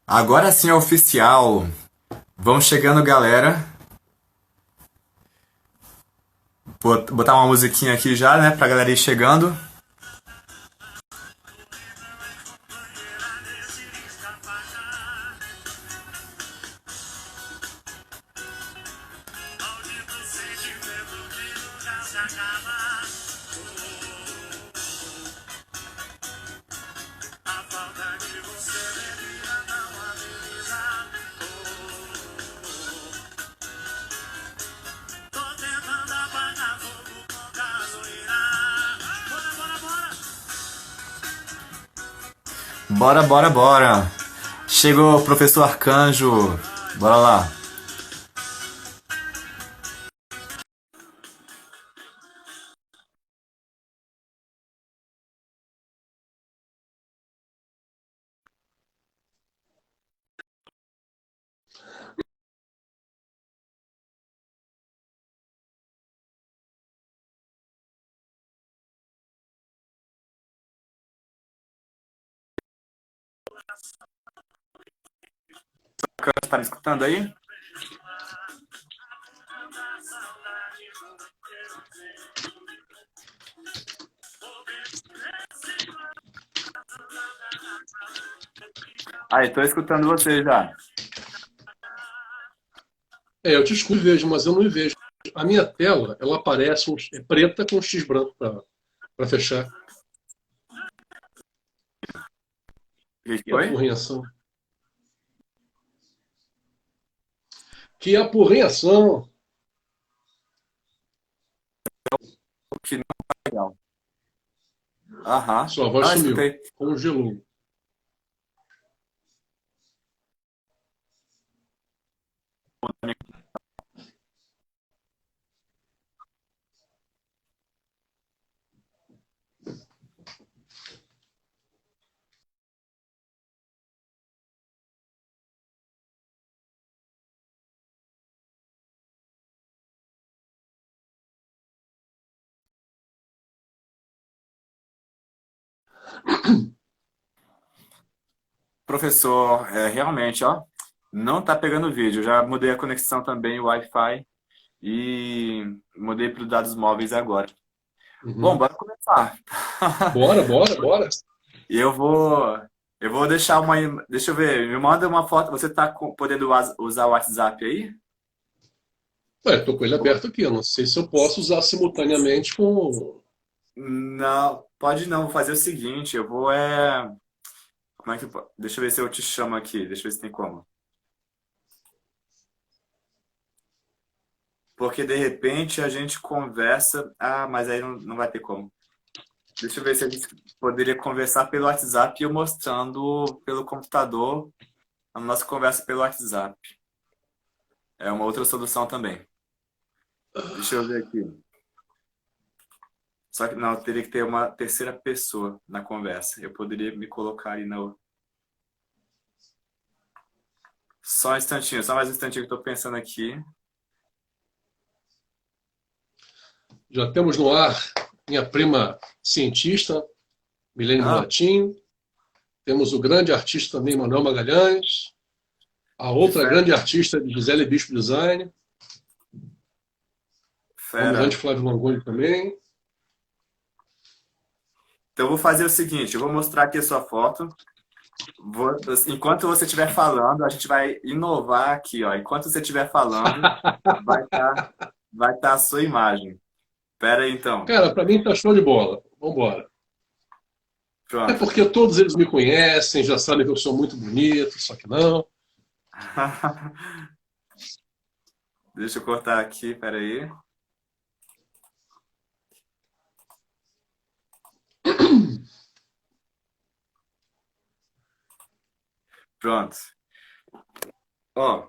Agora sim é oficial. Vamos chegando, galera. Botar uma musiquinha aqui já, né? Pra galera ir chegando. Bora, bora, bora. Chegou o professor Arcanjo. Bora lá. Arcanjo, tá me escutando aí? Aí, tô escutando você já. Eu te escuto e vejo, mas eu não me vejo. A minha tela, ela aparece é preta com um X branco para fechar. O que Que foi? apurrinhação. Que apurrinhação. Que não tá legal. Aham. Sua voz Não, sumiu. escutei. Congelou. Professor, realmente, ó, não tá pegando vídeo. Já mudei a conexão também, o Wi-Fi, e mudei para os dados móveis agora. Bom, Uhum. bora começar. Bora, bora, bora. E eu vou deixar uma, deixa eu ver, me manda uma foto. Você tá podendo usar o WhatsApp aí? Ué, tô com ele aberto aqui. Eu não sei se eu posso usar simultaneamente com. Não, pode não. Vou fazer o seguinte, eu vou como é que deixa eu ver se eu te chamo aqui. Deixa eu ver se tem como. Porque de repente a gente conversa. Ah, mas aí não vai ter como. Deixa eu ver se a gente poderia conversar pelo WhatsApp e eu mostrando pelo computador a nossa conversa pelo WhatsApp. É uma outra solução também. Deixa eu ver aqui. Só que não, teria que ter uma terceira pessoa na conversa. Eu poderia me colocar aí no. Só um instantinho, só mais um instantinho que eu tô pensando aqui. Já temos no ar minha prima cientista, Milene Ah, Mulatinho. Temos o grande artista também, Manuel Magalhães. A que outra fera. grande artista, Gisele Bispo Design. O Almirante Fera. Flávio Langoni também. Então eu vou fazer o seguinte, eu vou mostrar aqui a sua foto. Enquanto você estiver falando, a gente vai inovar aqui, ó. Enquanto você estiver falando, vai estar vai tá a sua imagem. Pera aí, então. Cara, para mim tá show de bola. Vamos embora. É Pronto. porque todos eles me conhecem, já sabem que eu sou muito bonito, só que não. Deixa eu cortar aqui, pera aí. Pronto. Ó,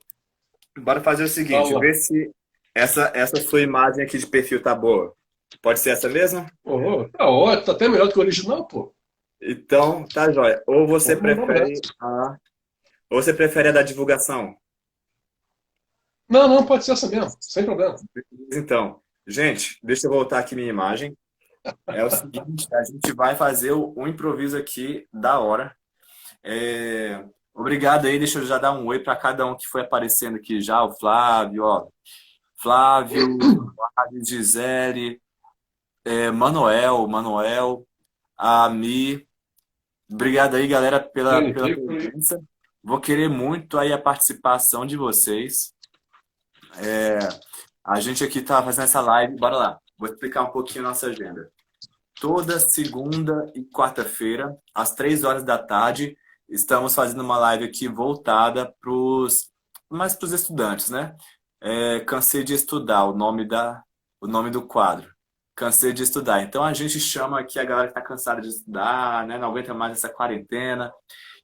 bora fazer o seguinte, Fala. ver se essa sua imagem aqui de perfil tá boa. Pode ser essa mesmo? Oh, tá ótimo, tá até melhor do que o original, pô. Então, tá jóia. Pode mandar um abraço. Ou você prefere a da divulgação? Não, não, pode ser essa mesmo, sem problema. Então, gente, deixa eu voltar aqui minha imagem. É o seguinte, a gente vai fazer o improviso aqui da hora. Obrigado aí, deixa eu já dar um oi para cada um que foi aparecendo aqui já, o Flávio, ó. Flávio, a Gisele, Manuel, a Mi. Obrigado aí, galera, Jane, pela presença. Vou querer muito aí a participação de vocês. A gente aqui tá fazendo essa live, bora lá. Vou explicar um pouquinho a nossa agenda. Toda segunda e quarta-feira, às 3 horas da tarde, estamos fazendo uma live aqui voltada mais para os estudantes, né? Cansei de estudar, o nome do quadro. Cansei de estudar. Então a gente chama aqui a galera que está cansada de estudar, né? Não aguenta mais essa quarentena.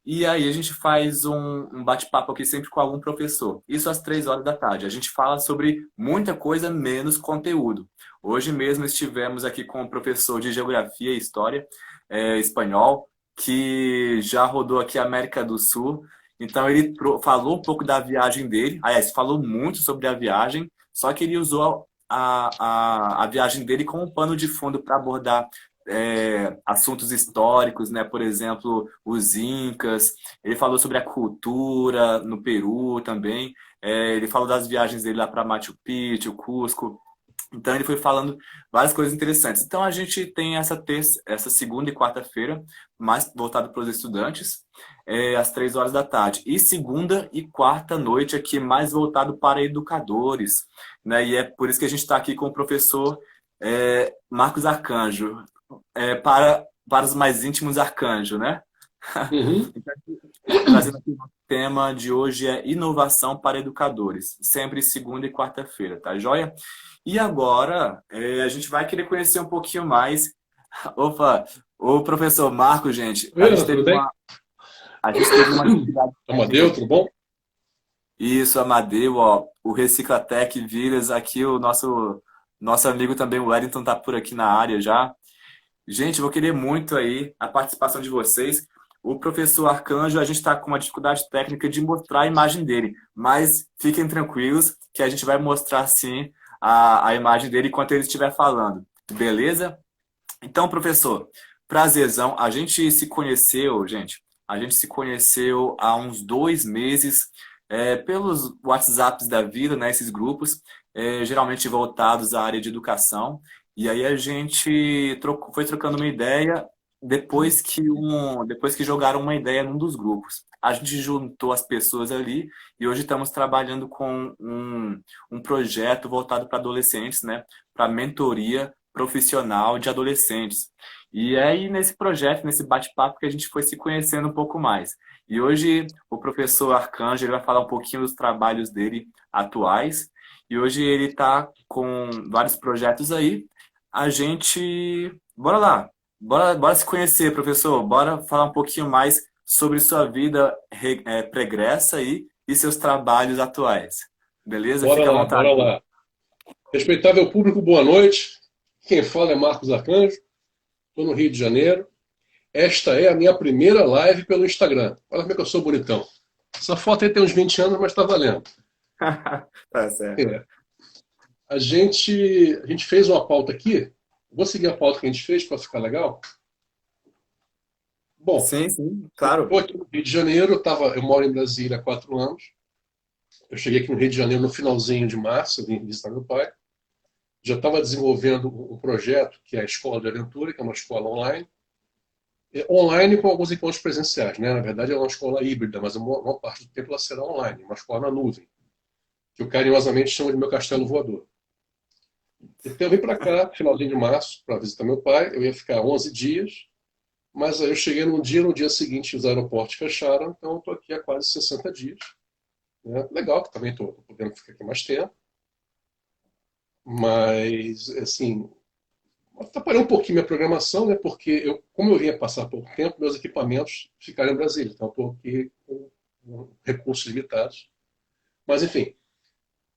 E aí a gente faz um bate-papo aqui sempre com algum professor. Isso às 3 horas da tarde. A gente fala sobre muita coisa, menos conteúdo. Hoje mesmo estivemos aqui com um professor de Geografia e História, espanhol, que já rodou aqui a América do Sul. Então ele falou um pouco da viagem dele. Aliás, falou muito sobre a viagem, só que ele usou a viagem dele como pano de fundo para abordar assuntos históricos, né? Por exemplo, os Incas. Ele falou sobre a cultura no Peru também. Ele falou das viagens dele lá para Machu Picchu, Cusco. Então ele foi falando várias coisas interessantes. Então a gente tem essa segunda e quarta-feira, mais voltado para os estudantes, às 3 horas da tarde. E segunda e quarta noite aqui, mais voltado para educadores. Né? E é por isso que a gente está aqui com o professor Marcos Arcanjo, para os mais íntimos Arcanjo, né? Uhum. Trazendo aqui o tema de hoje é inovação para educadores, sempre segunda e quarta-feira, tá joia? E agora a gente vai querer conhecer um pouquinho mais. Opa, o professor Marco, gente, Oi, Ana, tudo bem? a gente teve uma atividade técnica Amadeu, aqui. tudo bom? Isso, Amadeu, ó, o Reciclatec Vilas, aqui o nosso amigo também, o Wellington, tá por aqui na área já. Gente, vou querer muito aí a participação de vocês. O professor Arcanjo, a gente está com uma dificuldade técnica de mostrar a imagem dele, mas fiquem tranquilos que a gente vai mostrar sim a imagem dele enquanto ele estiver falando. Beleza? Então, professor, prazerzão. A gente se conheceu, gente. A gente se conheceu há uns 2 meses pelos WhatsApps da vida, né? Esses grupos, geralmente voltados à área de educação. E aí a gente foi trocando uma ideia depois que jogaram uma ideia num dos grupos. A gente juntou as pessoas ali e hoje estamos trabalhando com um projeto voltado para adolescentes, né? Para mentoria profissional de adolescentes. E é aí nesse projeto, nesse bate-papo que a gente foi se conhecendo um pouco mais. E hoje o professor Arcanjo ele vai falar um pouquinho dos trabalhos dele atuais. E hoje ele está com vários projetos aí. A gente. Bora lá. Bora se conhecer, professor. Bora falar um pouquinho mais sobre sua vida pregressa aí e seus trabalhos atuais. Beleza? Bora Fica à lá, bora vontade. lá. Respeitável público, boa noite. Quem fala é Marcos Arcanjo, estou no Rio de Janeiro. Esta é a minha primeira live pelo Instagram. Olha como é que eu sou bonitão. Essa foto aí tem uns 20 anos, mas está valendo. Tá certo. É. A gente fez uma pauta aqui. Vou seguir a pauta que a gente fez para ficar legal. Bom, Sim, sim, eu claro. estou aqui no Rio de Janeiro. Eu moro em Brasília há 4 anos. Eu cheguei aqui no Rio de Janeiro no finalzinho de março, eu vim visitar meu pai. Já estava desenvolvendo um projeto que é a Escola de Aventura, que é uma escola online. Online com alguns encontros presenciais, né? Na verdade, é uma escola híbrida, mas uma parte do tempo ela será online, uma escola na nuvem, que eu carinhosamente chamo de meu castelo voador. Então eu vim para cá, finalzinho de março, para visitar meu pai. Eu ia ficar 11 dias, mas aí eu cheguei num dia, no dia seguinte os aeroportos fecharam, então eu estou aqui há quase 60 dias. Né? Legal, que também estou podendo ficar aqui mais tempo, mas, assim, atrapalhou um pouquinho minha programação, né? Porque como eu vinha passar pouco tempo, meus equipamentos ficaram em Brasília, então estou aqui com recursos limitados. Mas, enfim,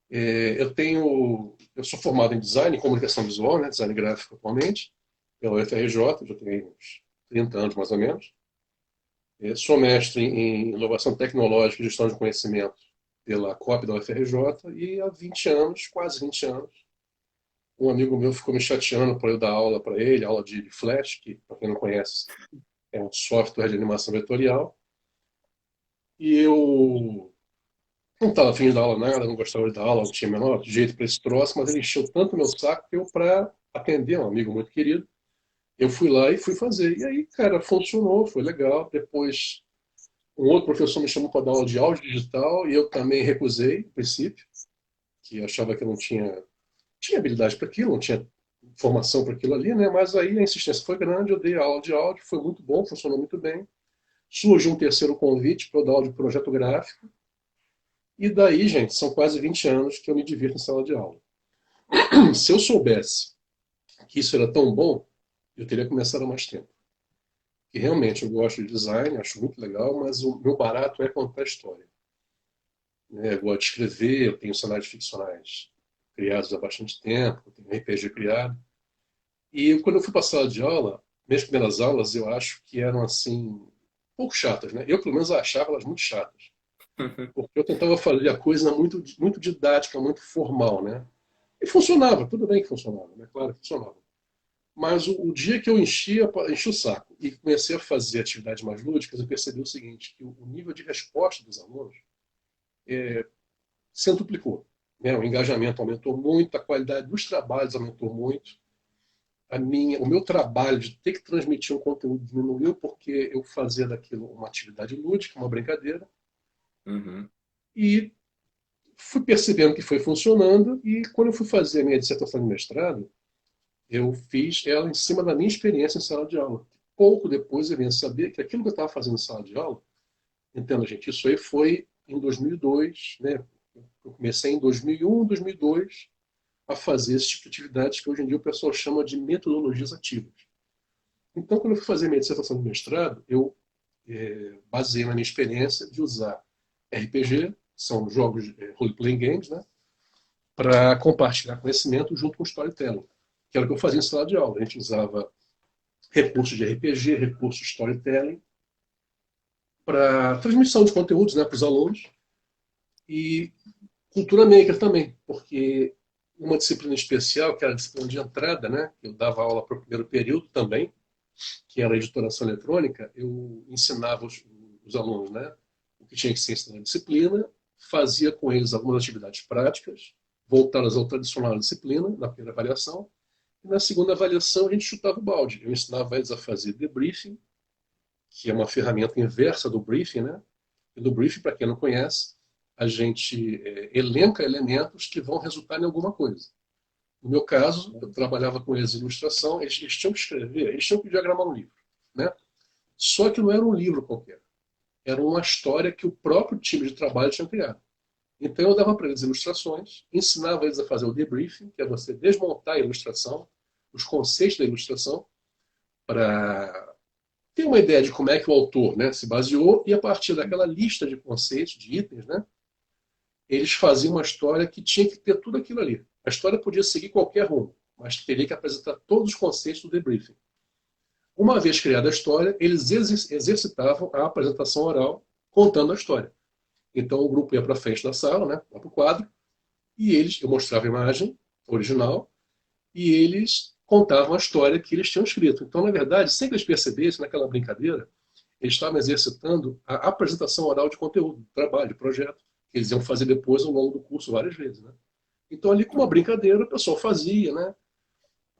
eu sou formado em design, em comunicação visual, né? Design gráfico atualmente, pela UFRJ, já tenho uns 30 anos mais ou menos. Sou mestre em inovação tecnológica e gestão de conhecimento pela COP da UFRJ e há 20 anos, quase 20 anos, um amigo meu ficou me chateando para eu dar aula para ele, aula de Flash, que, para quem não conhece, é um software de animação vetorial. E eu não estava afim de dar aula nada, não gostava de dar aula, não tinha o menor jeito para esse troço, mas ele encheu tanto meu saco que eu, para atender um amigo muito querido, eu fui lá e fui fazer. E aí, cara, funcionou, foi legal. Depois, um outro professor me chamou para dar aula de áudio digital e eu também recusei, no princípio, que achava que eu não tinha habilidade para aquilo, não tinha formação para aquilo ali, né? Mas aí a insistência foi grande, eu dei aula de áudio, foi muito bom, funcionou muito bem. Surgiu um terceiro convite para eu dar aula de projeto gráfico. E daí, gente, são quase 20 anos que eu me divirto em sala de aula. Se eu soubesse que isso era tão bom, eu teria começado há mais tempo. E realmente eu gosto de design, acho muito legal, mas o meu barato é contar história. Né? Eu gosto de escrever, eu tenho cenários ficcionais criados há bastante tempo, eu tenho um RPG criado. E quando eu fui para a sala de aula, minhas primeiras aulas eu acho que eram assim, um pouco chatas, né? Eu pelo menos achava elas muito chatas, porque eu tentava fazer a coisa muito didática, muito formal, né? E funcionava, tudo bem que funcionava, né? Claro que funcionava. Mas o dia que eu enchi o saco e comecei a fazer atividades mais lúdicas, eu percebi o seguinte, que o nível de resposta dos alunos centuplicou. Né? O engajamento aumentou muito, a qualidade dos trabalhos aumentou muito. O meu trabalho de ter que transmitir um conteúdo diminuiu porque eu fazia daquilo uma atividade lúdica, uma brincadeira, Uhum. e fui percebendo que foi funcionando, e quando eu fui fazer a minha dissertação de mestrado, eu fiz ela em cima da minha experiência em sala de aula. Pouco depois eu vim a saber que aquilo que eu estava fazendo em sala de aula, entenda, gente, isso aí foi em 2002, né? Eu comecei em 2001, 2002 a fazer esse tipo de atividades que hoje em dia o pessoal chama de metodologias ativas. Então, quando eu fui fazer minha dissertação de mestrado, eu baseei na minha experiência de usar RPG, são jogos role-playing games, né, para compartilhar conhecimento junto com storytelling, que era o que eu fazia em sala de aula. A gente usava recursos de RPG, recursos de storytelling, para transmissão de conteúdos, né, para os alunos, e cultura maker também, porque uma disciplina especial, que era a disciplina de entrada, né, eu dava aula para o primeiro período também, que era a editoração eletrônica, eu ensinava os alunos, né, o que tinha que ser ensinado na disciplina, fazia com eles algumas atividades práticas, voltadas ao tradicional da disciplina, na primeira avaliação, e na segunda avaliação a gente chutava o balde. Eu ensinava eles a fazer debriefing, que é uma ferramenta inversa do briefing, né? E do briefing, para quem não conhece, a gente elenca elementos que vão resultar em alguma coisa. No meu caso, eu trabalhava com eles em ilustração, eles tinham que escrever, eles tinham que diagramar um livro, né? Só que não era um livro qualquer, era uma história que o próprio time de trabalho tinha criado. Então eu dava para eles ilustrações, ensinava eles a fazer o debriefing, que é você desmontar a ilustração, os conceitos da ilustração, para ter uma ideia de como é que o autor, né, se baseou, e a partir daquela lista de conceitos, de itens, né, eles faziam uma história que tinha que ter tudo aquilo ali. A história podia seguir qualquer rumo, mas teria que apresentar todos os conceitos do debriefing. Uma vez criada a história, eles exercitavam a apresentação oral contando a história. Então o grupo ia para a frente da sala, né, para o quadro, e eu mostrava a imagem original, e eles contavam a história que eles tinham escrito. Então, na verdade, sem que eles percebessem, naquela brincadeira, eles estavam exercitando a apresentação oral de conteúdo, de trabalho, de projeto, que eles iam fazer depois ao longo do curso várias vezes. Né? Então, ali, com uma brincadeira, o pessoal fazia. Né?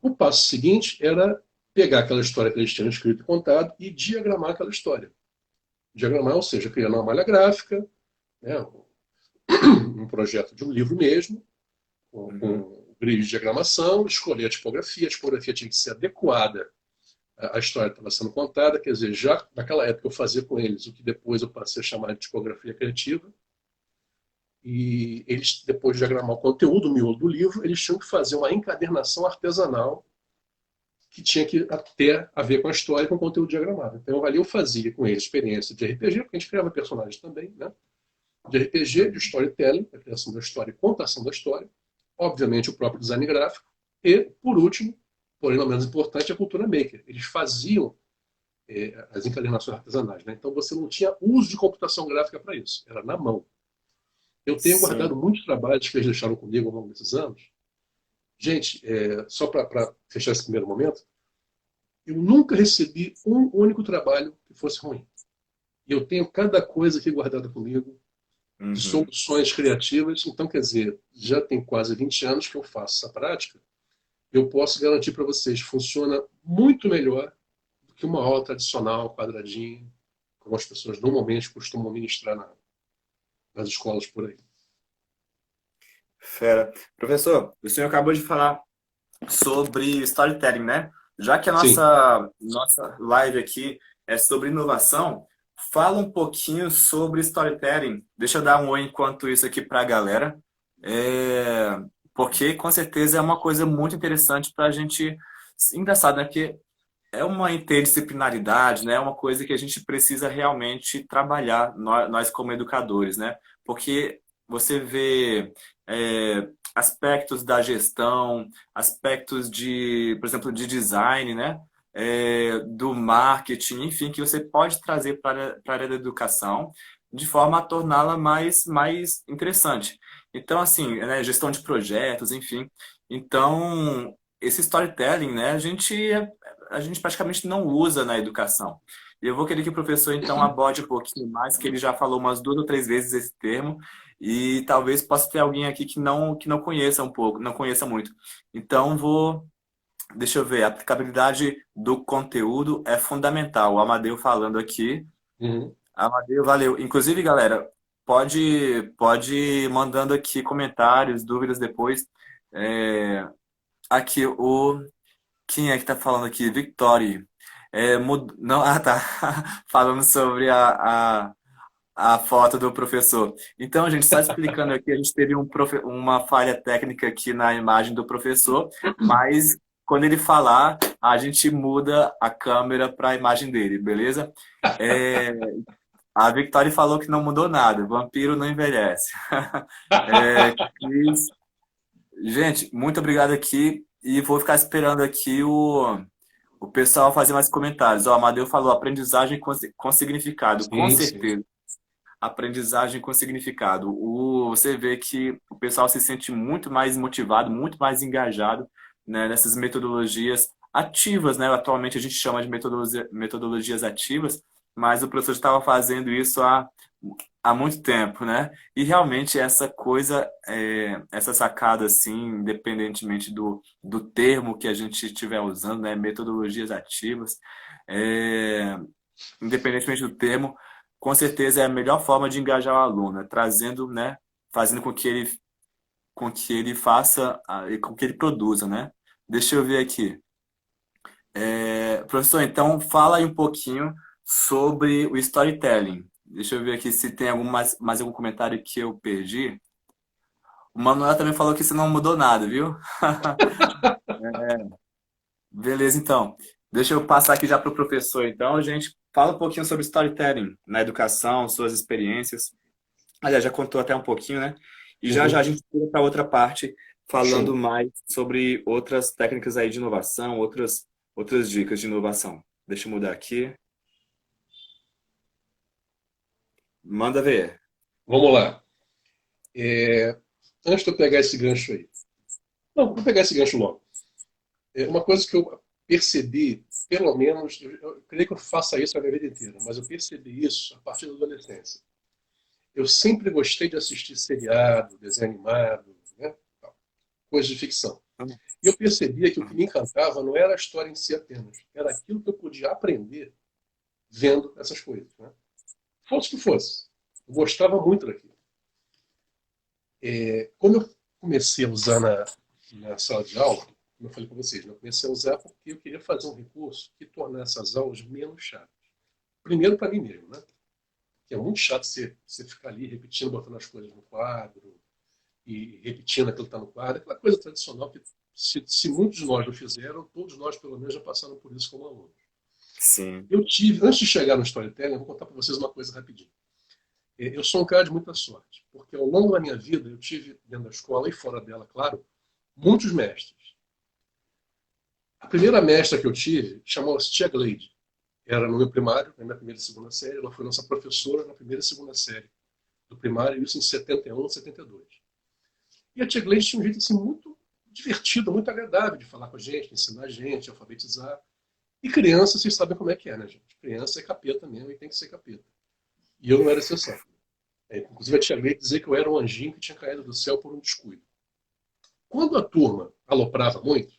O passo seguinte era pegar aquela história que eles tinham escrito e contado e diagramar aquela história. Diagramar, ou seja, criar uma malha gráfica, né? Um projeto de um livro mesmo, Uhum. com grid de diagramação, escolher a tipografia tinha que ser adequada à história que estava sendo contada, quer dizer, já naquela época eu fazia com eles o que depois eu passei a chamar de tipografia criativa, e eles, depois de diagramar o conteúdo, o miolo do livro, eles tinham que fazer uma encadernação artesanal que tinha que ter a ver com a história e com o conteúdo diagramado. Então ali eu fazia com eles experiência de RPG, porque a gente criava personagens também, né? De RPG, de Uhum. storytelling, a criação da história e contação da história, obviamente o próprio design gráfico, e, por último, porém não menos importante, a cultura maker. Eles faziam as encadernações artesanais. Né? Então você não tinha uso de computação gráfica para isso, era na mão. Eu tenho guardado Sim. muitos trabalhos que eles deixaram comigo ao longo desses anos. Gente, só para fechar esse primeiro momento, eu nunca recebi um único trabalho que fosse ruim. E eu tenho cada coisa aqui guardada comigo, de Uhum. soluções criativas. Então, quer dizer, já tem quase 20 anos que eu faço essa prática. Eu posso garantir para vocês, funciona muito melhor do que uma aula tradicional, quadradinha, como as pessoas normalmente costumam ministrar nas escolas por aí. Fera. Professor, o senhor acabou de falar sobre storytelling, né? Já que a Sim. nossa live aqui é sobre inovação, fala um pouquinho sobre storytelling. Deixa eu dar um oi enquanto isso aqui para a galera. É, porque com certeza é uma coisa muito interessante para a gente. Engraçado, né? Porque é uma interdisciplinaridade, né? É uma coisa que a gente precisa realmente trabalhar, nós como educadores, né? Porque você vê aspectos da gestão, aspectos de, por exemplo, de design, né? Do marketing, enfim, que você pode trazer para a área da educação de forma a torná-la mais interessante. Então, assim, né, gestão de projetos, enfim. Então, esse storytelling, né, a gente praticamente não usa na educação. E eu vou querer que o professor, então, aborde um pouquinho mais, que ele já falou umas 2 ou 3 vezes esse termo, e talvez possa ter alguém aqui que não conheça um pouco, não conheça muito. Então, deixa eu ver, a aplicabilidade do conteúdo é fundamental. O Amadeu falando aqui. Uhum. Amadeu, valeu. Inclusive, galera, pode ir mandando aqui comentários, dúvidas depois. É, aqui, quem é que tá falando aqui? Victory. Não, tá. Falando sobre a foto do professor. Então, gente, só explicando aqui, a gente teve uma falha técnica aqui na imagem do professor, mas quando ele falar, a gente muda a câmera para a imagem dele, beleza? É, a Victoria falou que não mudou nada, vampiro não envelhece. Cris, gente, muito obrigado aqui e vou ficar esperando aqui o pessoal fazer mais comentários. O Amadeu falou aprendizagem com significado. Com Sim, sim. certeza, aprendizagem com significado. Você vê que o pessoal se sente muito mais motivado, muito mais engajado, né, nessas metodologias ativas, né? Atualmente a gente chama de metodologias ativas, mas o professor estava fazendo isso há muito tempo, né? E realmente essa coisa, essa sacada, assim, independentemente do termo que a gente estiver usando, né? Metodologias ativas, é, independentemente do termo, com certeza é a melhor forma de engajar o aluno, né? Trazendo, né? Fazendo com que ele faça e com que ele produza, né? Deixa eu ver aqui. Professor, então fala aí um pouquinho sobre o storytelling. Deixa eu ver aqui se tem mais algum comentário que eu perdi. O Manuel também falou que isso não mudou nada, viu? Beleza, então. Deixa eu passar aqui já para o professor. Então, gente, fala um pouquinho sobre storytelling na educação, suas experiências. Aliás, já contou até um pouquinho, né? E já já Uhum. a gente pula para outra parte, falando Show. mais sobre outras técnicas aí de inovação, outras dicas de inovação. Deixa eu mudar aqui. Manda ver. Vamos lá. Antes de eu pegar esse gancho aí. Não, vou pegar esse gancho logo. Uma coisa que eu percebi, pelo menos, eu creio que eu faça isso a minha vida inteira, mas eu percebi isso a partir da adolescência. Eu sempre gostei de assistir seriado, desenho animado, né? Coisas de ficção. E eu percebia que o que me encantava não era a história em si apenas, era aquilo que eu podia aprender vendo essas coisas. Né? Fosse o que fosse. Eu gostava muito daquilo. Quando eu comecei a usar na sala de aula, como eu falei para vocês, né, eu comecei a usar porque eu queria fazer um recurso que tornasse as aulas menos chatas. Primeiro para mim mesmo, né? Que é muito chato você ficar ali repetindo, botando as coisas no quadro e repetindo aquilo que está no quadro. Aquela coisa tradicional que, se muitos de nós não fizeram, todos nós, pelo menos, já passaram por isso como alunos. Sim. Eu tive, antes de chegar no storytelling, eu vou contar para vocês uma coisa rapidinho. Eu sou um cara de muita sorte, porque ao longo da minha vida eu tive, dentro da escola e fora dela, claro, muitos mestres. A primeira mestra que eu tive chamava-se Tia Gleide. Era no meu primário, na minha primeira e segunda série. Ela foi nossa professora na primeira e segunda série do primário, isso em 71, 72. E a Tia Gleide tinha um jeito assim, muito divertido, muito agradável de falar com a gente, ensinar a gente, alfabetizar. E criança, vocês sabem como é que é, né, gente? Criança é capeta mesmo e tem que ser capeta. E eu não era exceção. Inclusive a tia Leite dizia que eu era um anjinho que tinha caído do céu por um descuido. Quando a turma aloprava muito,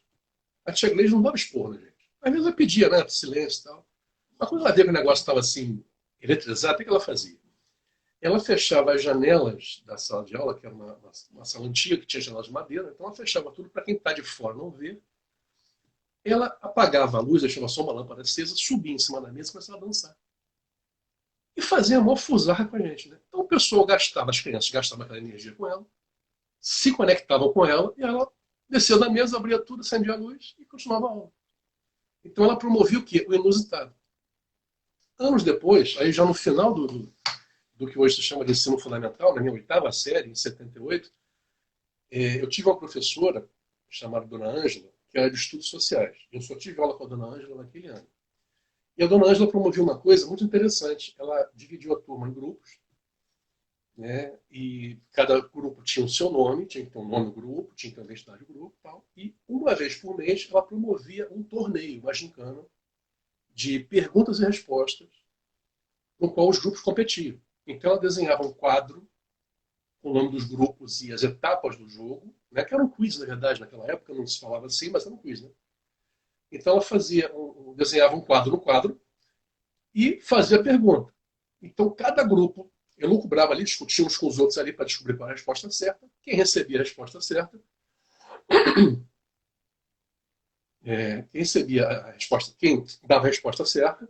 a tia Gleide não dava expor na gente. Às vezes ela pedia, né, silêncio e tal. Mas quando ela via que o negócio estava assim, eletrizado, o que ela fazia? Ela fechava as janelas da sala de aula, que era uma sala antiga, que tinha janelas de madeira, então ela fechava tudo para quem está de fora não ver. Ela apagava a luz, deixava só uma lâmpada acesa, subia em cima da mesa e começava a dançar. E fazia uma fusarra com a gente. Né? Então o pessoal gastava, as crianças gastavam aquela energia com ela, se conectavam com ela, e ela descia da mesa, abria tudo, acendia a luz e continuava a aula. Então ela promovia o quê? O inusitado. Anos depois, aí já no final do que hoje se chama de ensino fundamental, na minha oitava série, em 78, eu tive uma professora chamada Dona Ângela, que era de estudos sociais. Eu só tive aula com a Dona Ângela naquele ano. E a Dona Ângela promovia uma coisa muito interessante. Ela dividiu a turma em grupos, né? E cada grupo tinha o seu nome, tinha que ter um nome do grupo, tinha que ter uma identidade do grupo e tal. E uma vez por mês ela promovia um torneio, uma gincana, de perguntas e respostas, no qual os grupos competiam. Então ela desenhava um quadro com o nome dos grupos e as etapas do jogo, né, que era um quiz, na verdade, naquela época não se falava assim, mas era um quiz. Né? Então ela desenhava um quadro no quadro e fazia a pergunta. Então cada grupo, eu não cobrava ali, discutíamos com os outros ali para descobrir qual era a resposta certa. Quem recebia a resposta certa, quem recebia a resposta, quem dava a resposta certa,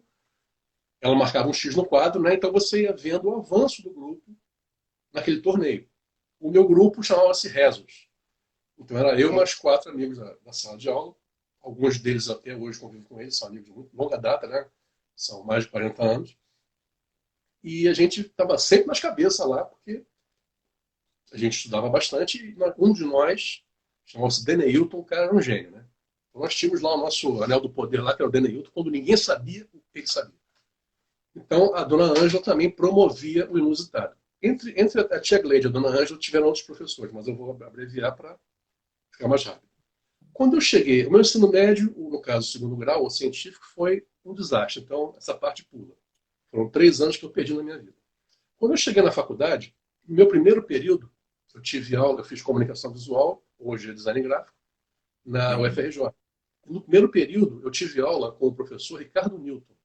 ela marcava um X no quadro, né? Então você ia vendo o avanço do grupo naquele torneio. O meu grupo chamava-se Rezos. Então era eu mais 4 amigos da sala de aula. Alguns deles até hoje convivo com eles, são amigos de muito longa data, né? São mais de 40 anos. E a gente estava sempre nas cabeças lá, porque a gente estudava bastante. E um de nós, chamava-se Deneilton, o cara era um gênio, né? Então nós tínhamos lá o nosso anel do poder lá, que era o Deneilton, quando ninguém sabia o que ele sabia. Então a dona Ângela também promovia o inusitado. Entre a tia Gleide e a dona Ângela tiveram outros professores, mas eu vou abreviar para ficar mais rápido. Quando eu cheguei, o meu ensino médio, no caso, o segundo grau, o científico, foi um desastre. Então, essa parte pula. Foram 3 anos que eu perdi na minha vida. Quando eu cheguei na faculdade, no meu primeiro período, eu tive aula, eu fiz comunicação visual, hoje é design gráfico, na Uhum. UFRJ. No primeiro período, eu tive aula com o professor Ricardo Newton,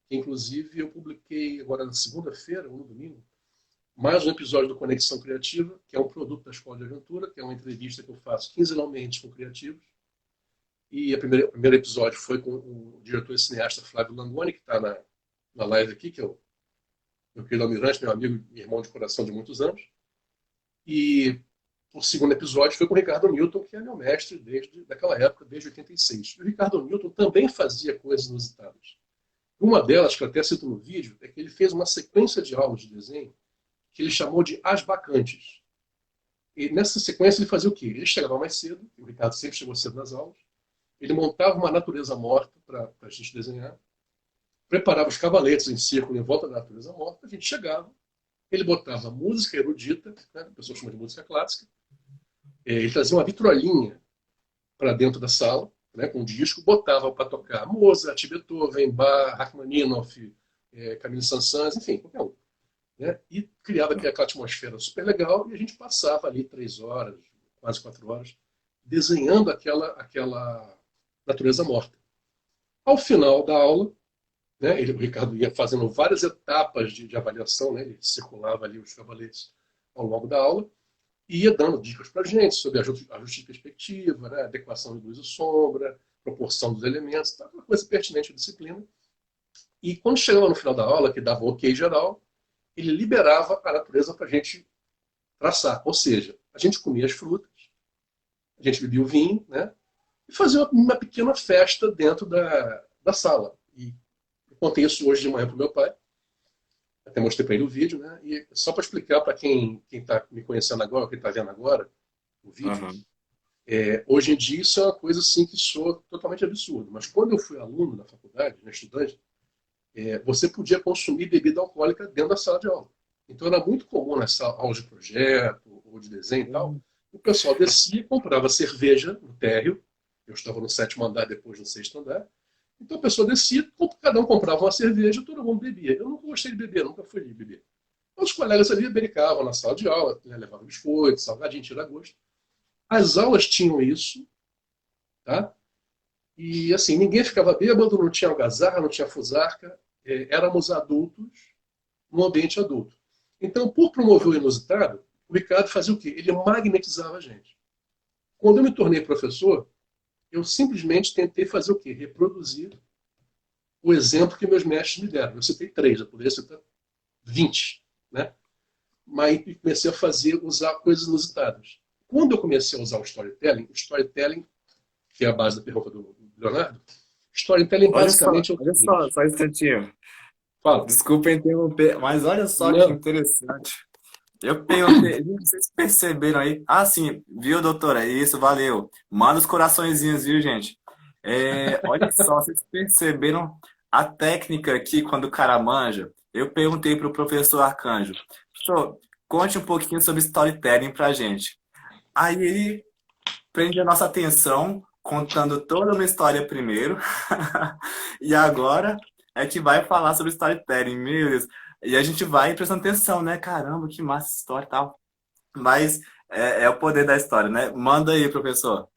que inclusive eu publiquei agora na segunda-feira, ou no domingo, mais um episódio do Conexão Criativa, que é um produto da Escola de Aventura, que é uma entrevista que eu faço quinzenalmente com criativos. E o primeiro episódio foi com o diretor e cineasta Flávio Langoni, que está na live aqui, que é o meu querido Almirante, meu amigo e irmão de coração de muitos anos. E o segundo episódio foi com o Ricardo Newton, que é meu mestre desde daquela época, desde 86. E o Ricardo Newton também fazia coisas inusitadas. Uma delas, que eu até cito no vídeo, é que ele fez uma sequência de aulas de desenho que ele chamou de As Bacantes. E nessa sequência ele fazia o quê? Ele chegava mais cedo, o Ricardo sempre chegou cedo nas aulas, ele montava uma natureza morta para a gente desenhar, preparava os cavaletes em círculo em volta da natureza morta, a gente chegava, ele botava música erudita, né, a pessoa chama de música clássica, ele trazia uma vitrolinha para dentro da sala, né, com um disco, botava para tocar Mozart, Beethoven, Bach, Rachmaninoff, Camille Saint-Saëns, enfim, qualquer um. Né, e criava aquela atmosfera super legal e a gente passava ali 3 horas, quase 4 horas, desenhando aquela natureza morta. Ao final da aula, né, o Ricardo ia fazendo várias etapas de avaliação, né, ele circulava ali os cavaletes ao longo da aula, e ia dando dicas para a gente sobre ajuste de perspectiva, né, adequação de luz e sombra, proporção dos elementos, tá, uma coisa pertinente à disciplina. E quando chegava no final da aula, que dava o ok geral, ele liberava a natureza para a gente traçar. Ou seja, a gente comia as frutas, a gente bebia o vinho, né, e fazia uma pequena festa dentro da sala. E eu contei isso hoje de manhã para o meu pai, até mostrei para ele o vídeo, né? E só para explicar para quem está me conhecendo agora, quem está vendo agora o vídeo, Uhum. hoje em dia isso é uma coisa assim que soa totalmente absurdo. Mas quando eu fui aluno na faculdade, né, estudante, você podia consumir bebida alcoólica dentro da sala de aula. Então era muito comum nessa aula de projeto ou de desenho e tal, o pessoal descia, comprava cerveja no térreo, eu estava no sétimo andar, depois no sexto andar, então a pessoa descia, cada um comprava uma cerveja, todo mundo bebia. Eu nunca gostei de beber, nunca fui de beber. Os colegas ali brincavam na sala de aula, né, levavam biscoito, salgadinho, tira-gosto. As aulas tinham isso, tá? E assim, ninguém ficava bêbado, não tinha algazarra, não tinha fusarca, éramos adultos no ambiente adulto. Então, por promover o inusitado, o Ricardo fazia o quê? Ele magnetizava a gente. Quando eu me tornei professor, eu simplesmente tentei fazer o quê? Reproduzir o exemplo que meus mestres me deram. Eu citei 3, eu poderia citar 20, né? Mas comecei a usar coisas inusitadas. Quando eu comecei a usar o storytelling, que é a base da pergunta do Leonardo, storytelling basicamente é o Olha só, seguinte. só um instantinho. Fala. Desculpa interromper, mas olha só que Não. interessante. Eu perguntei, não sei se perceberam aí. Ah, sim, viu, doutora? Isso, valeu. Manda os coraçõezinhos, viu, gente? Olha só, vocês perceberam a técnica aqui quando o cara manja? Eu perguntei para o professor Arcanjo, professor, conte um pouquinho sobre storytelling pra gente. Aí ele prende a nossa atenção contando toda uma história primeiro, e agora é que vai falar sobre storytelling, meu Deus. E a gente vai prestando atenção, né? Caramba, que massa essa história e tal. Mas é o poder da história, né? Manda aí, professor.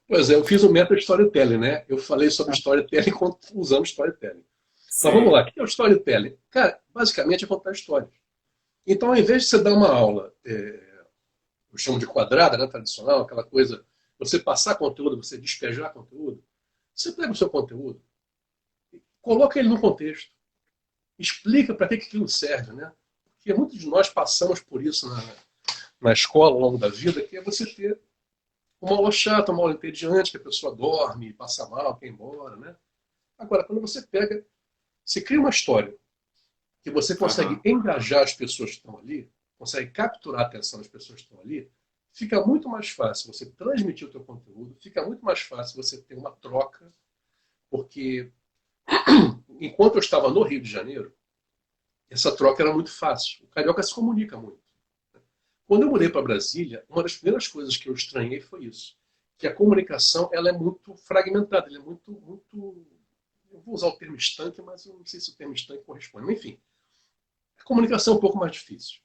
Pois é, eu fiz um meta storytelling, né? Eu falei sobre storytelling usando storytelling. Mas vamos lá, Sim. o que é o storytelling? Cara, basicamente é contar histórias. Então, ao invés de você dar uma aula, eu chamo de quadrada, né, tradicional, aquela coisa, você passar conteúdo, você despejar conteúdo, você pega o seu conteúdo, coloca ele no contexto, explica para que aquilo serve, né? Porque muitos de nós passamos por isso na escola, ao longo da vida, que é você ter uma aula chata, uma aula entediante, que a pessoa dorme, passa mal, quer ir embora, né? Agora, quando você pega, você cria uma história que você consegue Aham. engajar as pessoas que estão ali, consegue capturar a atenção das pessoas que estão ali, fica muito mais fácil você transmitir o teu conteúdo, fica muito mais fácil você ter uma troca, porque enquanto eu estava no Rio de Janeiro, essa troca era muito fácil. O carioca se comunica muito. Quando eu mudei para Brasília, uma das primeiras coisas que eu estranhei foi isso, que a comunicação ela é muito fragmentada, ela é muito, eu vou usar o termo estanque, mas eu não sei se o termo estanque corresponde. Mas, enfim, a comunicação é um pouco mais difícil.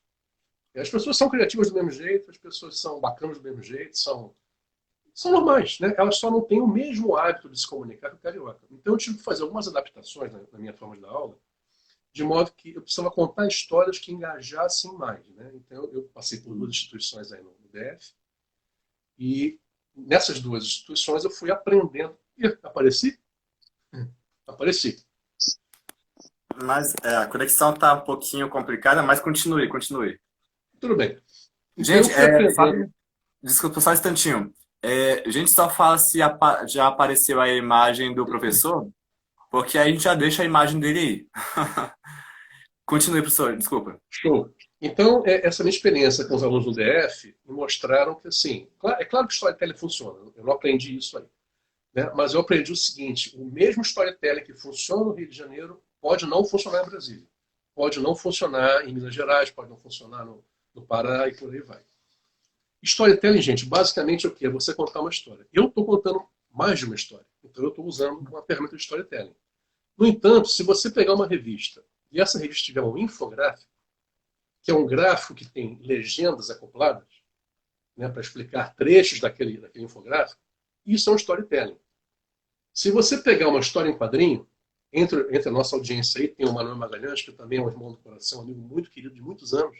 As pessoas são criativas do mesmo jeito, as pessoas são bacanas do mesmo jeito, são normais, né? Elas só não têm o mesmo hábito de se comunicar que o carioca. Então eu tive que fazer algumas adaptações na minha forma de dar aula, de modo que eu precisava contar histórias que engajassem mais, né? Então eu passei por 2 instituições aí no DF e nessas 2 instituições eu fui aprendendo. E apareci? Apareci. Mas a conexão tá um pouquinho complicada, mas continue, continue. Tudo bem. Então eu Gente, fui aprendendo. desculpa só um instantinho. A gente só fala se já apareceu a imagem do professor, porque aí a gente já deixa a imagem dele aí. Continue, professor, desculpa. Show. Então, essa minha experiência com os alunos do DF me mostraram que, assim, é claro que o storytelling funciona, eu não aprendi isso aí, né? Mas eu aprendi o seguinte: o mesmo storytelling que funciona no Rio de Janeiro pode não funcionar em Brasília, pode não funcionar em Minas Gerais, pode não funcionar no Pará e por aí vai. Storytelling, gente, basicamente é o quê? É você contar uma história. Eu estou contando mais de uma história, então eu estou usando uma ferramenta de storytelling. No entanto, se você pegar uma revista e essa revista tiver um infográfico, que é um gráfico que tem legendas acopladas, né, para explicar trechos daquele infográfico, isso é um storytelling. Se você pegar uma história em quadrinho, entre a nossa audiência aí, tem o Manuel Magalhães, que também é um irmão do coração, um amigo muito querido de muitos anos,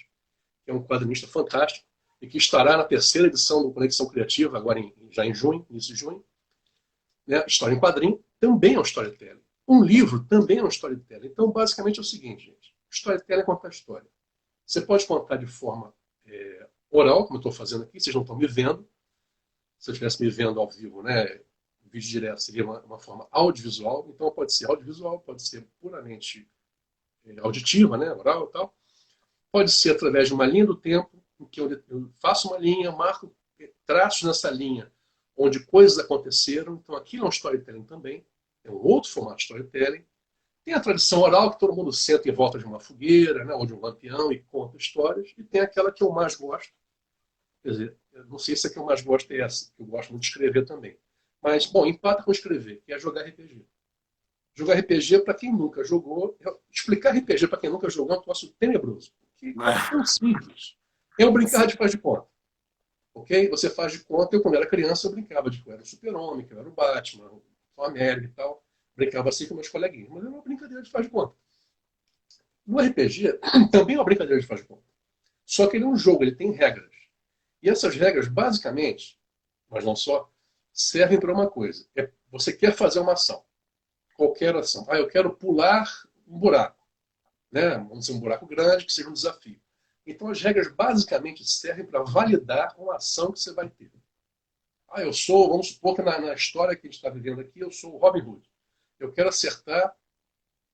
que é um quadrinista fantástico, e que estará na terceira edição do Conexão Criativa, agora já em junho, início de junho. Né? História em quadrinho também é um storytelling. Um livro também é um storytelling. Então, basicamente é o seguinte, gente. Storytelling é contar história. Você pode contar de forma oral, como eu estou fazendo aqui, vocês não estão me vendo. Se eu estivesse me vendo ao vivo, né, vídeo direto seria uma forma audiovisual. Então pode ser audiovisual, pode ser puramente auditiva, né, oral e tal. Pode ser através de uma linha do tempo, em que eu faço uma linha, marco traços nessa linha, onde coisas aconteceram. Então aquilo é um storytelling também. É um outro formato de storytelling. Tem a tradição oral, que todo mundo senta em volta de uma fogueira, né, ou de um lampião e conta histórias. E tem aquela que eu mais gosto. Quer dizer, eu não sei se a que eu mais gosto é essa, que eu gosto muito de escrever também. Mas, bom, empata com escrever, que é jogar RPG. Jogar RPG, para quem nunca jogou, explicar RPG para quem nunca jogou é um troço tenebroso. Que é tão simples. Eu brincava de faz de conta. Ok? Você faz de conta, eu quando era criança eu brincava de que eu era o Super-Homem, que eu era o Batman, o América e tal. Brincava assim com meus coleguinhas. Mas era uma brincadeira de faz de conta. No RPG, também é uma brincadeira de faz de conta. Só que ele é um jogo, ele tem regras. E essas regras, basicamente, mas não só, servem para uma coisa. Você quer fazer uma ação. Qualquer ação. Ah, eu quero pular um buraco. Né? Vamos dizer, um buraco grande, que seja um desafio. Então, as regras basicamente servem para validar uma ação que você vai ter. Ah, eu sou, vamos supor que na história que a gente está vivendo aqui, eu sou o Robin Hood. Eu quero acertar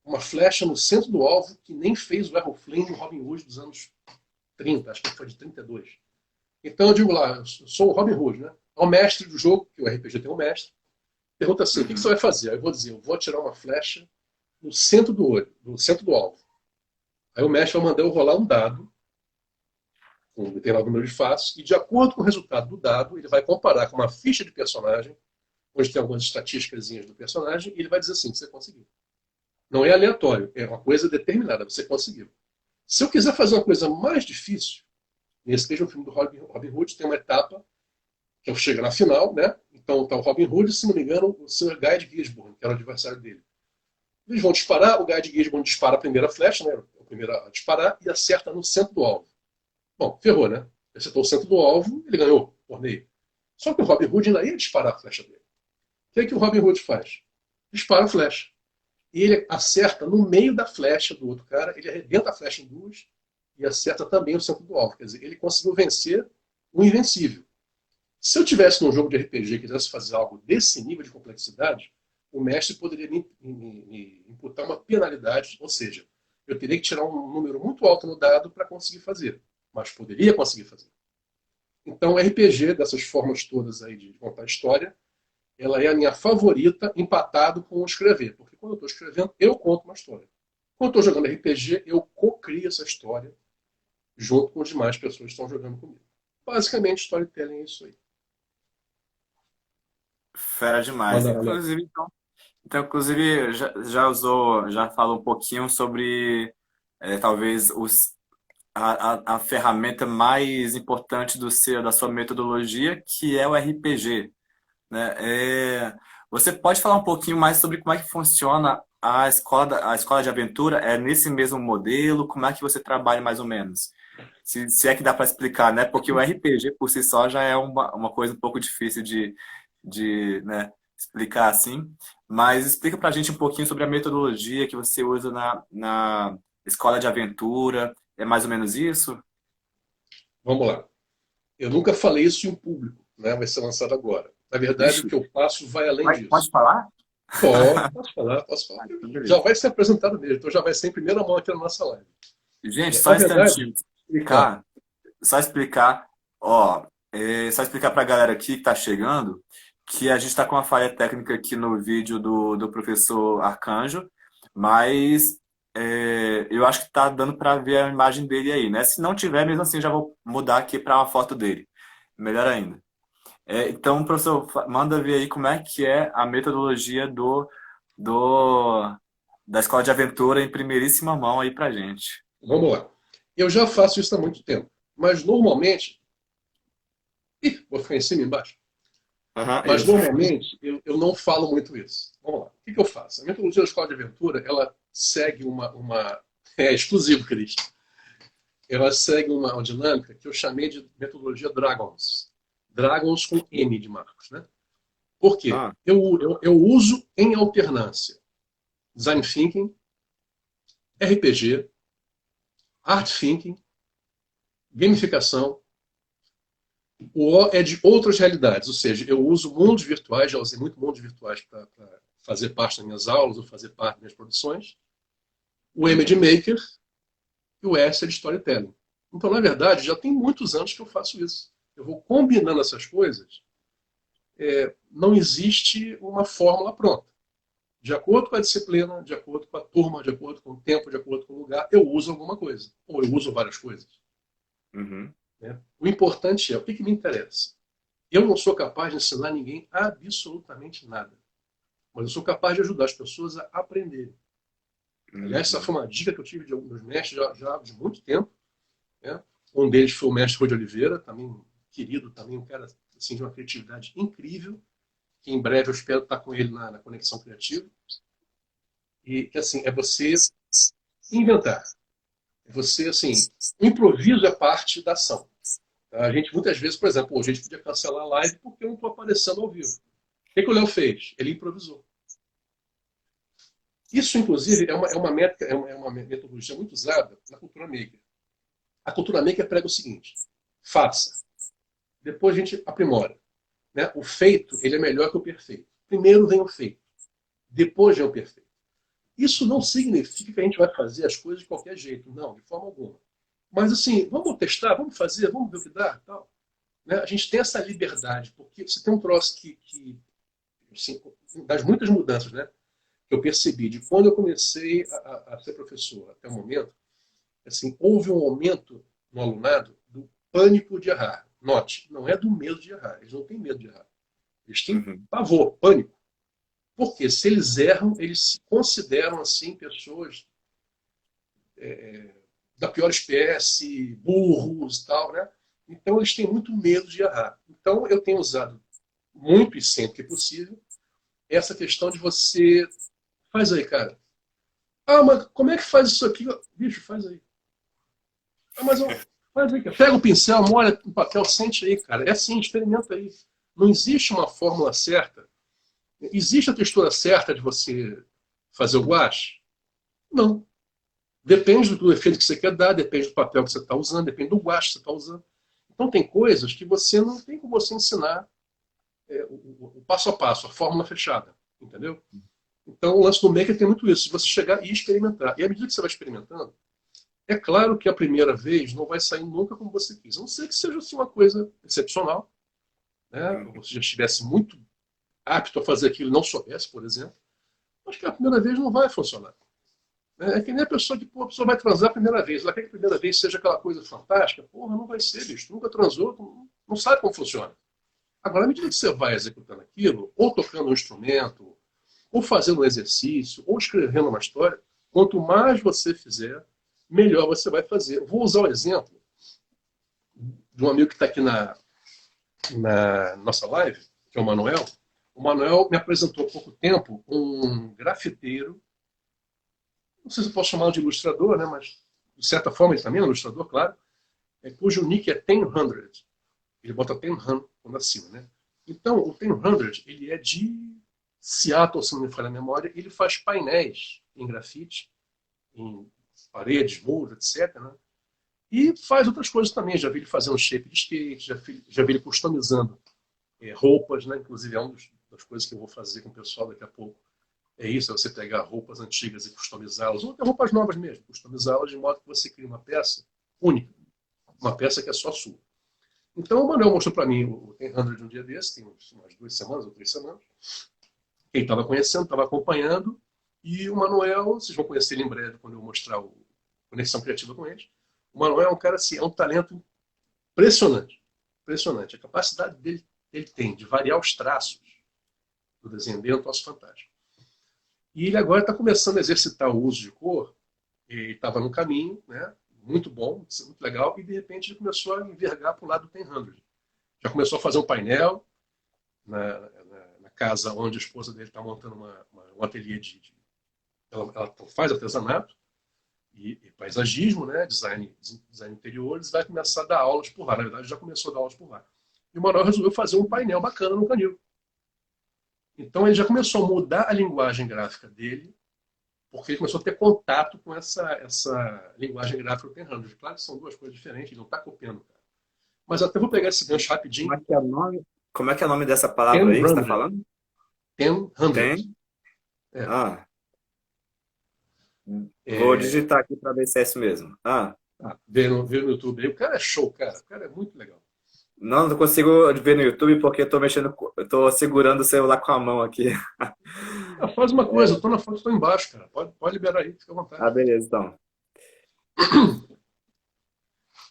uma flecha no centro do alvo que nem fez o Errol Flynn no Robin Hood dos anos 30, acho que foi de 32. Então eu digo lá, eu sou o Robin Hood, né? É o mestre do jogo, que o RPG tem um mestre. Pergunta assim, o que você vai fazer? Aí eu vou dizer, eu vou atirar uma flecha no centro do olho, no centro do alvo. Aí o mestre vai mandar eu rolar um dado, com um determinado número de faces, e de acordo com o resultado do dado, ele vai comparar com uma ficha de personagem, onde tem algumas estatísticas do personagem, e ele vai dizer assim, você conseguiu. Não é aleatório, é uma coisa determinada, você conseguiu. Se eu quiser fazer uma coisa mais difícil, nesse mesmo filme do Robin Hood, tem uma etapa que eu chego na final, né? Então tá o Robin Hood, se não me engano, o Sir Guy de Gisborne, que era o adversário dele. Eles vão disparar, o Guy de Gisborne dispara a primeira flecha, né? O primeiro a disparar, e acerta no centro do alvo. Bom, ferrou, né? Acertou o centro do alvo, ele ganhou o torneio. Só que o Robin Hood ainda ia disparar a flecha dele. O que é que o Robin Hood faz? Dispara a flecha. E ele acerta no meio da flecha do outro cara, ele arrebenta a flecha em duas e acerta também o centro do alvo. Quer dizer, ele conseguiu vencer o invencível. Se eu tivesse num jogo de RPG e quisesse fazer algo desse nível de complexidade, o mestre poderia me imputar uma penalidade, ou seja, eu teria que tirar um número muito alto no dado para conseguir fazer, mas poderia conseguir fazer. Então, o RPG, dessas formas todas aí de contar história, ela é a minha favorita, empatado com o escrever. Porque quando eu estou escrevendo, eu conto uma história. Quando eu estou jogando RPG, eu cocrio essa história junto com as demais pessoas que estão jogando comigo. Basicamente, storytelling é isso aí. Fera demais. Manda lá, Léo. Inclusive, inclusive já usou, já falou um pouquinho sobre talvez a ferramenta mais importante da sua metodologia, que é o RPG, né? Você pode falar um pouquinho mais sobre como é que funciona a escola de aventura? É nesse mesmo modelo? Como é que você trabalha mais ou menos? Se é que dá para explicar, né? Porque o RPG por si só já é uma coisa um pouco difícil né, explicar assim. Mas explica para a gente um pouquinho sobre a metodologia que você usa na escola de aventura. É mais ou menos isso? Vamos lá. Eu nunca falei isso em público, né? Vai ser lançado agora. Na verdade, o Ixi, que eu faço vai além pode disso. falar? Pode, posso falar, posso falar. Ah, então Já beleza. vai ser apresentado mesmo, então já vai ser em primeira mão aqui na nossa live. Gente, só Na um verdade, instantinho. ah, Só explicar, ó, só explicar para a galera aqui que está chegando que a gente está com uma falha técnica aqui no vídeo do professor Arcanjo, mas eu acho que está dando para ver a imagem dele aí, né? Se não tiver, mesmo assim, já vou mudar aqui para uma foto dele. Melhor ainda. Então, professor, manda ver aí como é que é a metodologia do, da Escola de Aventura em primeiríssima mão aí pra gente. vamos lá. Eu já faço isso há muito tempo, mas normalmente. Ih, vou ficar em cima e embaixo. Aham, Mas isso. normalmente eu não falo muito isso. Vamos lá. O que eu faço? A metodologia da escola de aventura ela segue uma. É exclusivo, Cris. Ela segue uma dinâmica que eu chamei de metodologia Dragons. Dragons com M de Marcos. Né? Por quê? Ah, Eu uso em alternância Design Thinking, RPG, Art Thinking, gamificação. O O é de outras realidades, ou seja, eu uso mundos virtuais, já usei muito mundos virtuais para fazer parte das minhas aulas ou fazer parte das minhas produções. O M é de Maker e o S é de Storytelling. Então, na verdade, já tem muitos anos que eu faço isso. Eu vou combinando essas coisas. Não existe uma fórmula pronta. De acordo com a disciplina, de acordo com a turma, de acordo com o tempo, de acordo com o lugar, eu uso alguma coisa. Ou eu uso várias coisas. uhum. Né? O importante é o que me interessa. Eu não sou capaz de ensinar ninguém absolutamente nada. Mas eu sou capaz de ajudar as pessoas a aprenderem. Aliás, essa Uhum. foi uma dica que eu tive de alguns mestres já de muito tempo. né? Um deles foi o mestre Rui de Oliveira, também querido, também um cara assim, de uma criatividade incrível, que em breve eu espero estar com ele na Conexão Criativa. E que assim, é você inventar. É você, assim, o improviso é parte da ação. A gente, muitas vezes, por exemplo, hoje a gente podia cancelar a live porque eu não estou aparecendo ao vivo. O que o Léo fez? Ele improvisou. Isso, inclusive, é uma metodologia muito usada na cultura maker. A cultura maker prega o seguinte: faça. Depois a gente aprimora. Né? O feito ele é melhor que o perfeito. Primeiro vem o feito. Depois vem o perfeito. Isso não significa que a gente vai fazer as coisas de qualquer jeito. Não, de forma alguma. Mas assim, vamos testar, vamos fazer, vamos ver o que dá. Tal. Né? A gente tem essa liberdade, porque você tem um troço que assim, das muitas mudanças, né? Que eu percebi de quando eu comecei a ser professor até o momento, assim, houve um aumento no alunado do pânico de errar. Note, não é do medo de errar. Eles não têm medo de errar. Eles têm Uhum. pavor, pânico. Porque se eles erram, eles se consideram assim pessoas da pior espécie, burros e tal, né? Então eles têm muito medo de errar. Então eu tenho usado muito e sempre que possível essa questão de você faz aí, cara. Ah, mas como é que faz isso aqui? Bicho, faz aí. Ah, mas faz aí, cara. Pega o pincel, molha no papel, sente aí, cara. É assim, experimenta aí. Não existe uma fórmula certa. Existe a textura certa de você fazer o guache? Não. Depende do efeito que você quer dar, depende do papel que você está usando, depende do guache que você está usando. Então tem coisas que você não tem como você ensinar o passo a passo, a fórmula fechada. Entendeu? Então o lance do maker tem muito isso, de você chegar e experimentar. E à medida que você vai experimentando, é claro que a primeira vez não vai sair nunca como você quis. A não ser que seja assim, uma coisa excepcional, né? Ou Uhum. você já estivesse muito apto a fazer aquilo e não soubesse, por exemplo. Acho que a primeira vez não vai funcionar. É que nem a pessoa que, pô, a pessoa vai transar a primeira vez. Ela quer que a primeira vez seja aquela coisa fantástica. Porra, não vai ser, bicho. Nunca transou, não sabe como funciona. Agora, à medida que você vai executando aquilo, ou tocando um instrumento, ou fazendo um exercício, ou escrevendo uma história, quanto mais você fizer, melhor você vai fazer. Eu vou usar o exemplo de um amigo que está aqui na nossa live, que é o Manuel. O Manuel me apresentou há pouco tempo um grafiteiro, não sei se eu posso chamá-lo de ilustrador, né, mas de certa forma ele também é um ilustrador, claro, cujo nick é 100. Ele bota 100 quando acima, né? Então, o 100 ele é de Seattle, se não me falha a memória, ele faz painéis em grafite, em paredes, muros, etc. Né? E faz outras coisas também. Já vi ele fazendo shape de skate, já vi ele customizando roupas, né? Inclusive é uma das coisas que eu vou fazer com o pessoal daqui a pouco. É isso, é você pegar roupas antigas e customizá-las, ou até roupas novas mesmo, customizá-las de modo que você crie uma peça única, uma peça que é só sua. Então o Manuel mostrou para mim o 100 de um dia desse, tem umas 2 semanas ou 3 semanas. Quem estava conhecendo, estava acompanhando, e o Manuel, vocês vão conhecer ele em breve quando eu mostrar o Conexão Criativa com ele. O Manuel é um cara assim, é um talento impressionante. Impressionante. A capacidade dele ele tem de variar os traços do desenho dele é um troço fantástico. E ele agora está começando a exercitar o uso de cor, ele estava no caminho, né? Muito bom, muito legal, e de repente ele começou a envergar para o lado do 100. Já começou a fazer um painel na casa onde a esposa dele está montando um ateliê ela faz artesanato e paisagismo, né? Design interiores, vai começar a dar aulas por lá. Na verdade, já começou a dar aulas por lá. E o Manuel resolveu fazer um painel bacana no canil. Então ele já começou a mudar a linguagem gráfica dele, porque ele começou a ter contato com essa linguagem gráfica do 100. Claro que são duas coisas diferentes, ele não está copiando, cara. Mas até vou pegar esse gancho Como rapidinho. é que é o nome? Como é que é o nome dessa palavra aí que você está 100. falando? 100. Tem? É. Ah, vou É, digitar aqui para ver se é isso mesmo. Ah, ver no YouTube aí. O cara é show, cara. O cara é muito legal. não consigo ver no YouTube porque eu tô mexendo, eu tô segurando o celular com a mão aqui. Ah, faz uma coisa, eu tô na foto, estou embaixo, cara. Pode liberar aí, fica à Ah, vontade. beleza, então.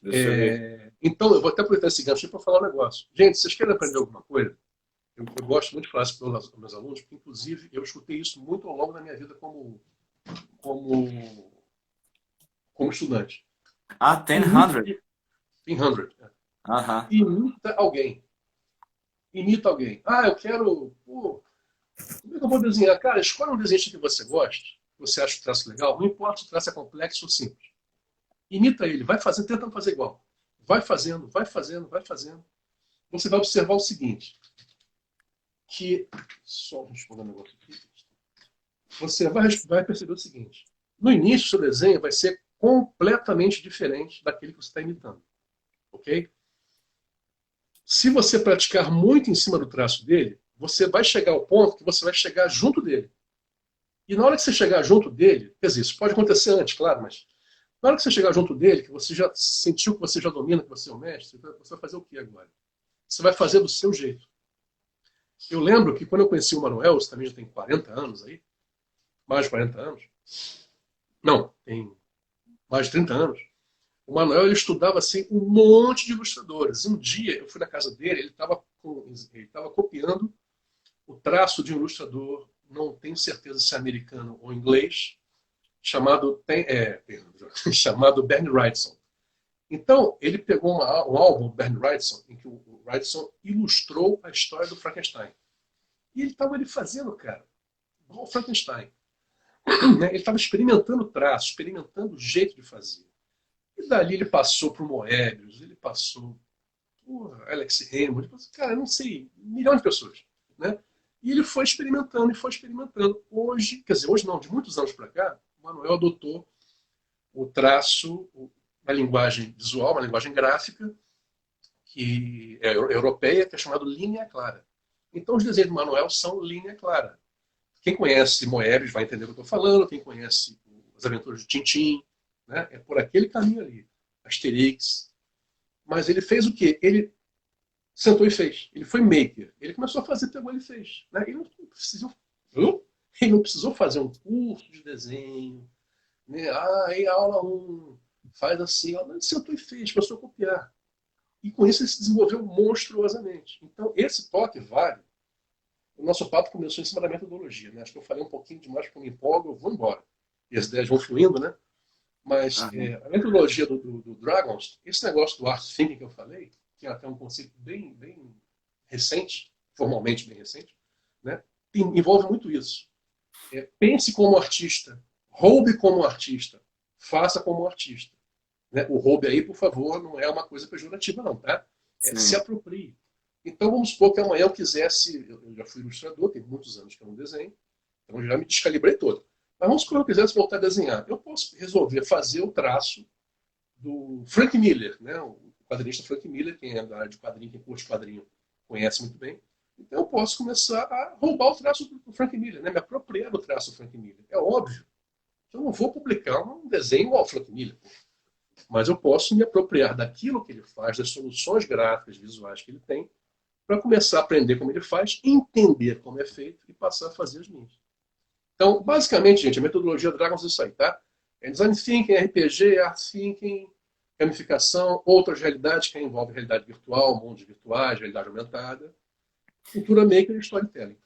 Deixa eu ver. Então, eu vou até aproveitar esse gancho para falar um negócio. Gente, vocês querem aprender alguma coisa? Eu gosto muito de falar isso para os meus alunos, porque, inclusive, eu escutei isso muito ao longo da minha vida como, como estudante. Ah, 100. Imita, 100. Aham. Imita alguém. Imita alguém. Ah, eu quero. Pô, como é que eu vou desenhar? Cara, escolhe um desenho que você goste, que você acha o traço legal, não importa se o traço é complexo ou simples. Imita ele, vai fazendo, tentando fazer igual. Vai fazendo, vai fazendo, vai fazendo. Você vai observar o seguinte, que... Só responder um negócio aqui. Você vai perceber o seguinte. No início, o seu desenho vai ser completamente diferente daquele que você está imitando. Ok? Se você praticar muito em cima do traço dele, você vai chegar ao ponto que você vai chegar junto dele. E na hora que você chegar junto dele, quer dizer, isso pode acontecer antes, claro, mas na hora que você chegar junto dele, que você já sentiu que você já domina, que você é o mestre, você vai fazer o que agora? Você vai fazer do seu jeito. Eu lembro que quando eu conheci o Manuel, você também já tem 40 anos aí, mais de 40 anos. Não, tem mais de 30 anos. O Manuel ele estudava assim um monte de ilustradores. Um dia eu fui na casa dele, ele estava copiando o traço de um ilustrador, não tenho certeza se é americano ou inglês, chamado Bernie Wrightson. Então, ele pegou um álbum do Bernie Wrightson, em que o Wrightson ilustrou a história do Frankenstein. E ele estava ali fazendo, cara, igual o Frankenstein. Né? Ele estava experimentando traço, experimentando o jeito de fazer. E dali ele passou para o Moebius, ele passou por Alex Raymond, cara, não sei, milhões de pessoas. Né? E ele foi experimentando e foi experimentando. Hoje, quer dizer, hoje não, de muitos anos para cá, o Manuel adotou o traço, uma linguagem visual, uma linguagem gráfica, que é europeia, que é chamada linha clara. Então, os desenhos do Manuel são linha clara. Quem conhece Moebius vai entender o que eu estou falando, quem conhece as aventuras de Tintin, né? É por aquele caminho ali. Asterix. Mas ele fez o quê? Ele sentou e fez. Ele foi maker. Ele começou a fazer, pegou e fez. Né? Ele não precisou fazer um curso de desenho. Né? Ah, aí aula 1, faz assim. Ele sentou e fez, começou a copiar. E com isso ele se desenvolveu monstruosamente. Então, esse toque vale. O nosso papo começou em cima da metodologia. Né? Acho que eu falei um pouquinho demais porque eu me empolgo, eu vou embora. E as ideias vão fluindo, né? Mas Aham. a metodologia do Dragons, esse negócio do Art Thinking que eu falei, que é até um conceito bem recente, formalmente bem recente, né? Envolve muito isso. Pense como artista, roube como artista, faça como artista. Né? O roube aí, por favor, não é uma coisa pejorativa, não, tá? Se Sim. aproprie. Então vamos supor que amanhã eu quisesse, eu já fui ilustrador, tem muitos anos que eu não desenho, então já me descalibrei todo. Mas vamos supor que eu quisesse voltar a desenhar. Eu posso resolver fazer o traço do Frank Miller, né? O quadrinista Frank Miller, quem é da área de quadrinho, quem curte quadrinho, conhece muito bem. Então eu posso começar a roubar o traço do Frank Miller, né? Me apropriar do traço do Frank Miller. É óbvio que eu não vou publicar um desenho igual ao Frank Miller, mas eu posso me apropriar daquilo que ele faz, das soluções gráficas, visuais que ele tem, para começar a aprender como ele faz, entender como é feito e passar a fazer as minhas. Então, basicamente, gente, a metodologia Dragons é isso aí, tá? É design thinking, RPG, art thinking, gamificação, outras realidades que envolvem realidade virtual, mundos virtuais, realidade aumentada, cultura maker e storytelling.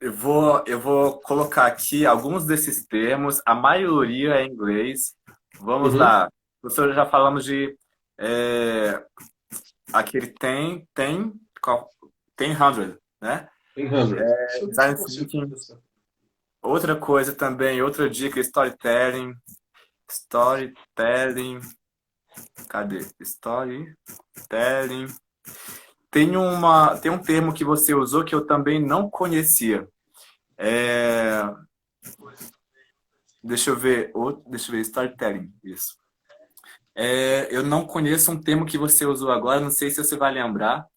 Eu vou colocar aqui alguns desses termos, a maioria é em inglês. Vamos Uhum. lá. Professor, já falamos de é, aquele tem 100, né? Em 100. Isso eu Design consigo thinking. contestar. Outra coisa também, outra dica, storytelling. Storytelling. Cadê? Storytelling. Tem um termo que você usou que eu também não conhecia. É, deixa eu ver, storytelling, isso. Eu não conheço um termo que você usou agora, não sei se você vai lembrar,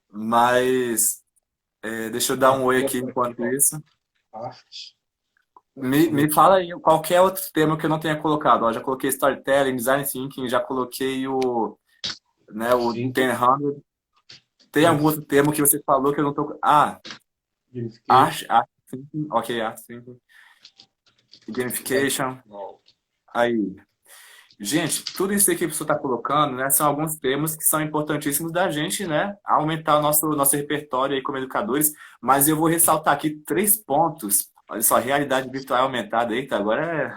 mas deixa eu dar um oi aqui Tempo aqui, enquanto ó. isso. Arte. Um Me minutinho. fala aí qualquer outro termo que eu não tenha colocado. Ó, já coloquei storytelling, design thinking, já coloquei o Thinking. 100. Tem algum Art. outro termo que você falou que eu não tô. Ah, Gamification. art thinking. Ok, art thinking. Design. Gamification. Não. Aí. Gente, tudo isso aqui que você está colocando, né, são alguns termos que são importantíssimos da gente, né, aumentar o nosso repertório aí como educadores, mas eu vou ressaltar aqui 3 pontos. Olha só, realidade virtual aumentada, eita, agora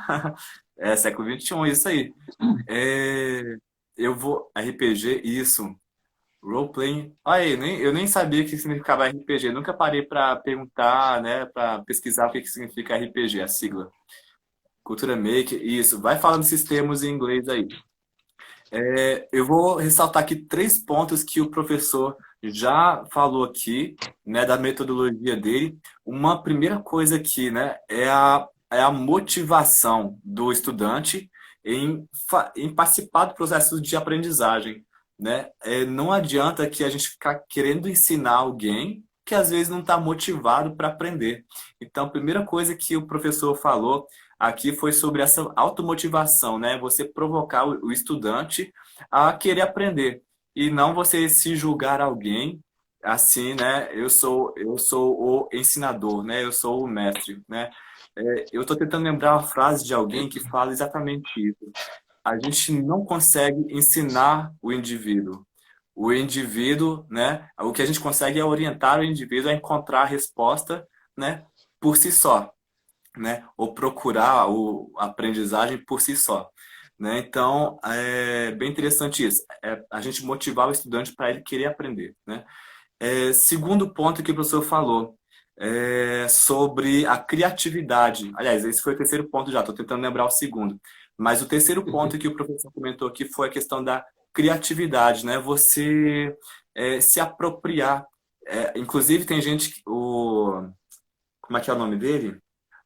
É, século XXI, isso aí. É, eu vou. RPG, isso. Role-playing. Aí, eu nem sabia o que significava RPG. Nunca parei para perguntar, né, para pesquisar o que significa RPG, a sigla. Cultura Maker, isso. Vai falando esses termos em inglês aí. Eu vou ressaltar aqui três pontos que o professor já falou aqui, né, da metodologia dele. Uma primeira coisa aqui, né, é a motivação do estudante em participar do processo de aprendizagem, né? Não adianta que a gente ficar querendo ensinar alguém que às vezes não está motivado para aprender. Então, a primeira coisa que o professor falou aqui foi sobre essa automotivação, né? Você provocar o estudante a querer aprender e não você se julgar alguém assim, né? Eu sou o ensinador, né? Eu sou o mestre, né? Eu estou tentando lembrar uma frase de alguém que fala exatamente isso. A gente não consegue ensinar o indivíduo. O indivíduo, né? O que a gente consegue é orientar o indivíduo a encontrar a resposta, né? Por si só, né? Ou procurar a aprendizagem por si só. Né? Então, é bem interessante isso. A gente motivar o estudante para ele querer aprender. Né? Segundo ponto que o professor falou, sobre a criatividade. Aliás, esse foi o terceiro ponto já, estou tentando lembrar o segundo. Mas o terceiro ponto que o professor comentou aqui foi a questão da criatividade, né? Você se apropriar. Inclusive, tem gente como é que é o nome dele?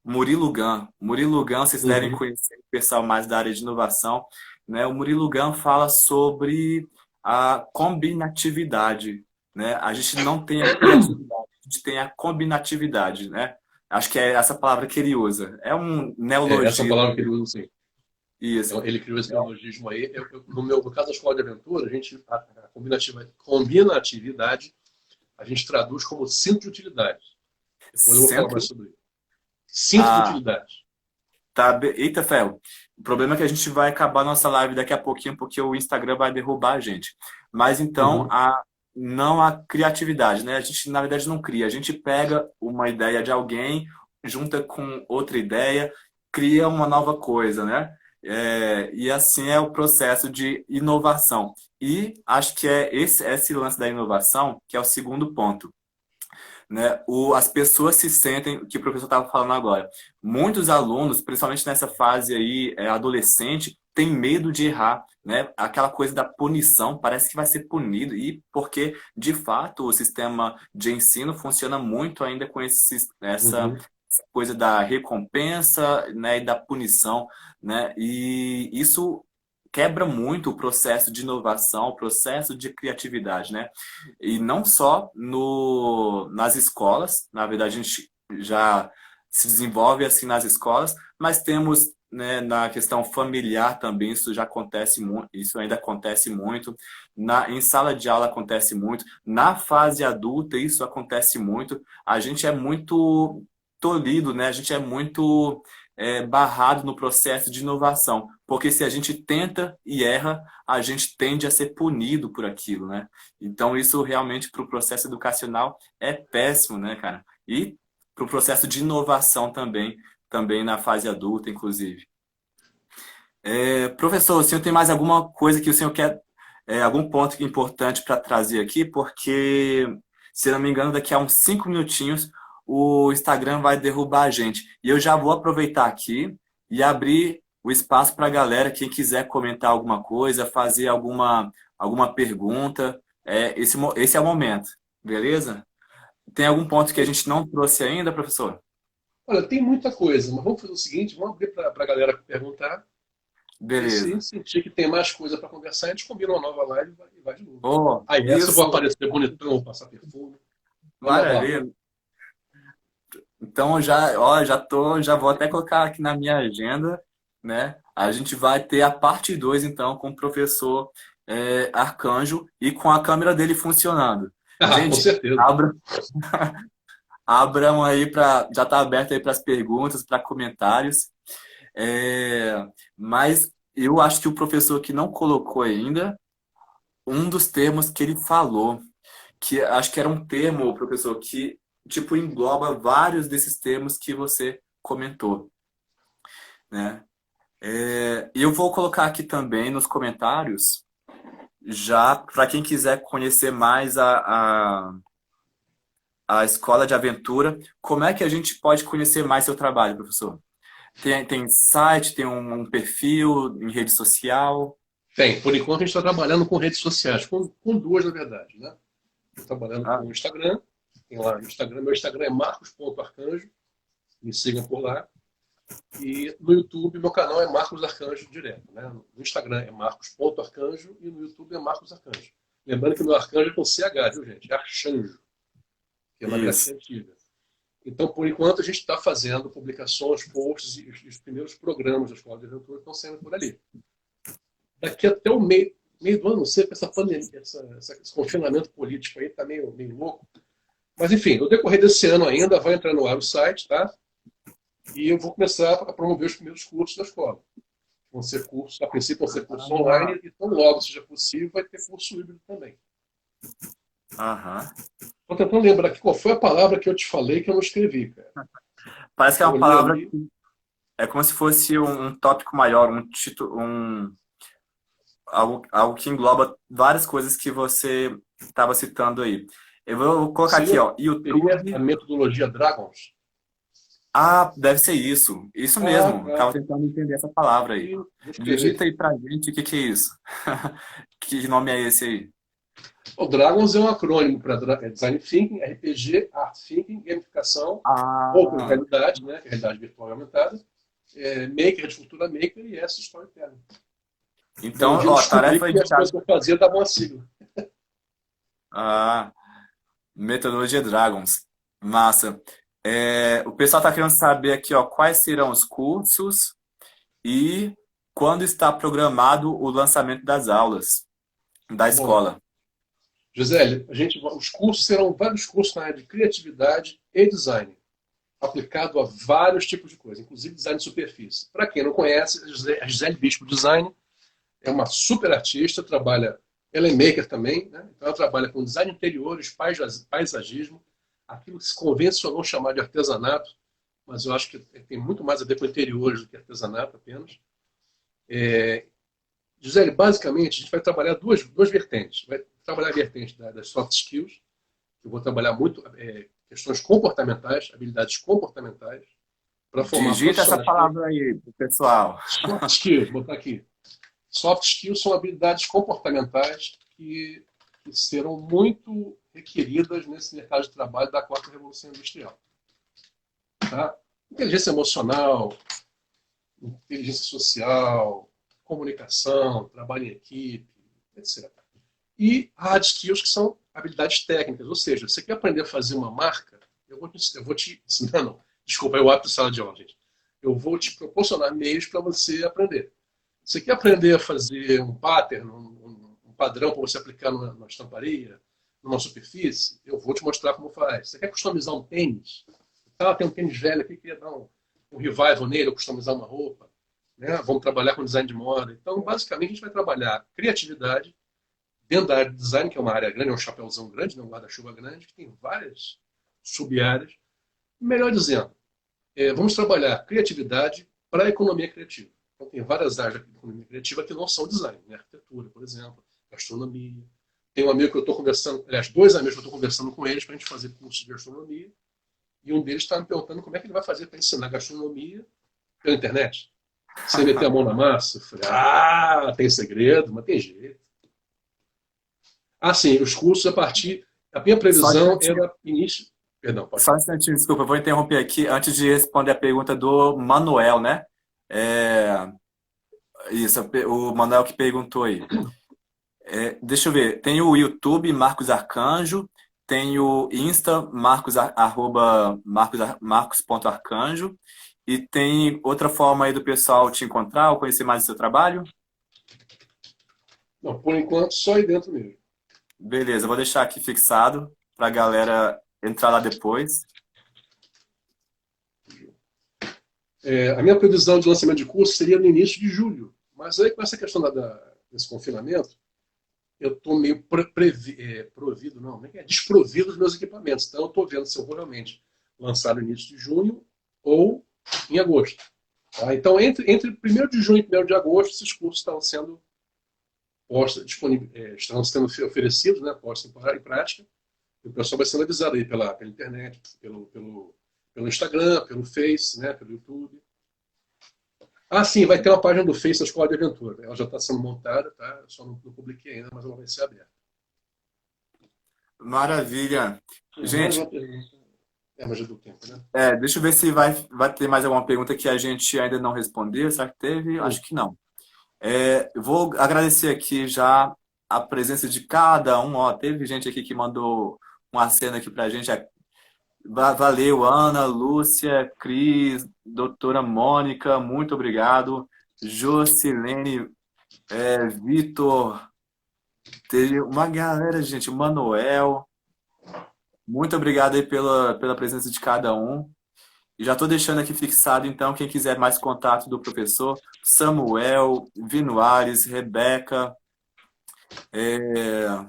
Murilo Gun. Murilo Gun, vocês devem Uhum. conhecer o pessoal mais da área de inovação, né? O Murilo Gun fala sobre a combinatividade, né? A gente não tem a criatividade, a gente tem a combinatividade, né? Acho que é essa palavra que ele usa. É um Essa palavra que neologismo. ele usa, sim. Isso. Então, ele criou esse neologismo aí. No caso da escola de aventura, a combinatividade a gente traduz como cinto de utilidade. Depois eu vou falar mais Centro. sobre isso. Cinto de Ah, utilidade. tá. Eita, ferro. O problema é que a gente vai acabar nossa live daqui a pouquinho, porque o Instagram vai derrubar a gente. Mas então, Uhum. não a criatividade, né? A gente, na verdade, não cria. A gente pega uma ideia de alguém, junta com outra ideia, cria uma nova coisa, né? E assim é o processo de inovação. E acho que é esse lance da inovação que é o segundo ponto, né? As pessoas se sentem, o que o professor estava falando agora, muitos alunos, principalmente nessa fase aí, adolescente, têm medo de errar, né? Aquela coisa da punição, parece que vai ser punido, e porque, de fato, o sistema de ensino funciona muito ainda com Uhum. essa coisa da recompensa, né, e da punição, né? E isso quebra muito o processo de inovação, o processo de criatividade, né? E não só nas escolas, na verdade a gente já se desenvolve assim nas escolas, mas temos, né, na questão familiar também, isso já acontece muito, isso ainda acontece muito, em sala de aula acontece muito, na fase adulta isso acontece muito, a gente é muito tolhido, né? A gente é muito barrado no processo de inovação, porque se a gente tenta e erra, a gente tende a ser punido por aquilo, né? Então, isso realmente para o processo educacional é péssimo, né, cara? E para o processo de inovação também, também na fase adulta, inclusive. Professor, o senhor tem mais alguma coisa que o senhor quer, algum ponto importante para trazer aqui? Porque, se não me engano, daqui a uns 5 minutinhos o Instagram vai derrubar a gente. E eu já vou aproveitar aqui e abrir o espaço para a galera, quem quiser comentar alguma coisa, fazer alguma pergunta. Esse é o momento, beleza? Tem algum ponto que a gente não trouxe ainda, professor? Olha, tem muita coisa, mas vamos fazer o seguinte: vamos abrir para a galera perguntar. E se a Beleza. gente sentir que tem mais coisa para conversar, a gente combina uma nova live e vai de novo. Oh, Aí essa eu vou isso, aparecer bonitão, vou passar perfume. Manda bala. maravilha. Então já vou até colocar aqui na minha agenda, né? A gente vai ter a parte 2 então com o professor Arcanjo e com a câmera dele funcionando. Ah, com Gente, certeza. abram aí para já está aberto aí para as perguntas, para comentários. Mas eu acho que o professor que não colocou ainda um dos termos que ele falou, que acho que era um termo, professor, que tipo engloba vários desses termos que você comentou, né? Eu vou colocar aqui também nos comentários, já para quem quiser conhecer mais a Escola de Aventura, como é que a gente pode conhecer mais seu trabalho, professor? Tem site, tem um perfil em rede social? Tem, por enquanto a gente está trabalhando com redes sociais, com duas, na verdade, né? Estou trabalhando Ah, com o Instagram, tem lá no Instagram, meu Instagram é marcos.arcanjo, me sigam por lá. E no YouTube, meu canal é Marcos Arcanjo direto, né? No Instagram é marcos.arcanjo e no YouTube é Marcos Arcanjo. Lembrando que meu arcanjo é com CH, viu, gente? É Arcanjo, que é uma isso. grafia antiga. Então, por enquanto, a gente está fazendo publicações, posts e os primeiros programas da Escola de Aventura estão saindo por ali. Daqui até o meio do ano, não sei, com essa pandemia, esse confinamento político aí está meio louco. Mas, enfim, no decorrer desse ano ainda vai entrar no ar o site, tá? E eu vou começar a promover os primeiros cursos da escola. Vão ser cursos, a princípio vão ser cursos Ah, online, e tão logo seja possível, vai ter curso híbrido também. aham. Estou tentando lembrar aqui qual foi a palavra que eu te falei que eu não escrevi, cara. Parece que é Eu uma olhei palavra, ali. é como se fosse um tópico maior, um título, algo que engloba várias coisas que você estava citando aí. Eu vou colocar aqui, ó, Seria a YouTube. metodologia Dragons. Ah, deve ser isso. Isso Ah, mesmo. tá. Tava tentando entender essa palavra aí. E vou escrever. Digita aí pra gente o que que é isso. Que nome é esse aí? O Dragons é um acrônimo para Design Thinking, RPG, Art Thinking, Gamificação, Open Ah, Realidade, né, que é realidade virtual e aumentada, Maker, de cultura Maker e S Storytelling. Um então, dia eu ó, descobri tarefa que de as casa. coisas que eu fazia davam uma sigla. Ah, Metodologia Dragons. Massa. O pessoal tá querendo saber aqui, ó, quais serão os cursos e quando está programado o lançamento das aulas da Bom, escola. Gisele, os cursos serão vários cursos na área de criatividade e design, aplicado a vários tipos de coisas, inclusive design de superfície. Para quem não conhece, a Gisele Bispo Design é uma super artista, trabalha, ela é maker também, né? Então ela trabalha com design de interiores, paisagismo, aquilo que se convencionou chamar de artesanato, mas eu acho que tem muito mais a ver com interiores do que artesanato apenas. Gisele, basicamente, a gente vai trabalhar duas vertentes. Vai trabalhar a vertente das soft skills, que eu vou trabalhar muito questões comportamentais, habilidades comportamentais, para formar Digita essa profissionais. palavra aí, pro pessoal. Soft skills, vou botar aqui. Soft skills são habilidades comportamentais que serão muito requeridas nesse mercado de trabalho da quarta revolução industrial. Tá? Inteligência emocional, inteligência social, comunicação, trabalho em equipe, etc. E hard skills, que são habilidades técnicas, ou seja, você quer aprender a fazer uma marca, eu vou te ensinar, não, desculpa, eu abro sala de aula, gente. Eu vou te proporcionar meios para você aprender. Você quer aprender a fazer um pattern, um padrão para você aplicar numa estamparia, numa superfície? Eu vou te mostrar como faz. Você quer customizar um tênis? Ah, tem um tênis velho aqui, queria dar um revival nele, ou customizar uma roupa. Né? Vamos trabalhar com design de moda. Então, basicamente, a gente vai trabalhar criatividade dentro da área de design, que é uma área grande, é um chapéuzão grande, né? Um guarda-chuva grande, que tem várias sub-áreas. Melhor dizendo, vamos trabalhar criatividade para a economia criativa. Então, tem várias áreas da economia criativa que não são design, né? Arquitetura, por exemplo, gastronomia. Tem um amigo que eu estou conversando, aliás, dois amigos que eu estou conversando com eles para a gente fazer curso de gastronomia, e um deles está me perguntando como é que ele vai fazer para ensinar gastronomia pela internet, sem meter a mão na massa. Eu falei, tem segredo, mas tem jeito. Ah, sim, os cursos a partir. A minha Só um previsão instantinho, era início. Perdão, pode só um falar. instantinho, desculpa, eu vou interromper aqui antes de responder a pergunta do Manuel, né? É, isso, o Manuel que perguntou aí. Deixa eu ver, tem o YouTube Marcos Arcanjo, tem o Insta Marcos.arcanjo, e tem outra forma aí do pessoal te encontrar ou conhecer mais do seu trabalho? Não, por enquanto, só aí dentro mesmo. Beleza, eu vou deixar aqui fixado para a galera entrar lá depois. A minha previsão de lançamento de curso seria no início de julho. Mas aí, com essa questão desse confinamento, eu estou meio provido, não, como é desprovido dos meus equipamentos. Então, eu estou vendo se eu vou realmente lançar no início de junho ou em agosto. Tá? Então, entre 1º de junho e 1º de agosto, esses cursos estão sendo estão sendo oferecidos, né, postos em prática. E o pessoal vai sendo avisado aí pela internet, pelo Instagram, pelo Face, né, pelo YouTube. Ah, sim, vai ter uma página do Face da Escola de Aventura. Ela já está sendo montada, tá? Eu só não publiquei ainda, mas ela vai ser aberta. Maravilha. Tinha mais Gente, uma pergunta. Mas já deu tempo, né? deixa eu ver se vai ter mais alguma pergunta que a gente ainda não respondeu. Será que teve? Acho que não. Eu vou agradecer aqui já a presença de cada um. Ó, teve gente aqui que mandou uma cena aqui pra gente. Valeu, Ana, Lúcia, Cris, doutora Mônica, muito obrigado. Jocilene, Vitor, teve uma galera, gente, Manuel, muito obrigado aí pela presença de cada um. E já estou deixando aqui fixado, então, quem quiser mais contato do professor, Samuel, Vinoares, Rebeca, é,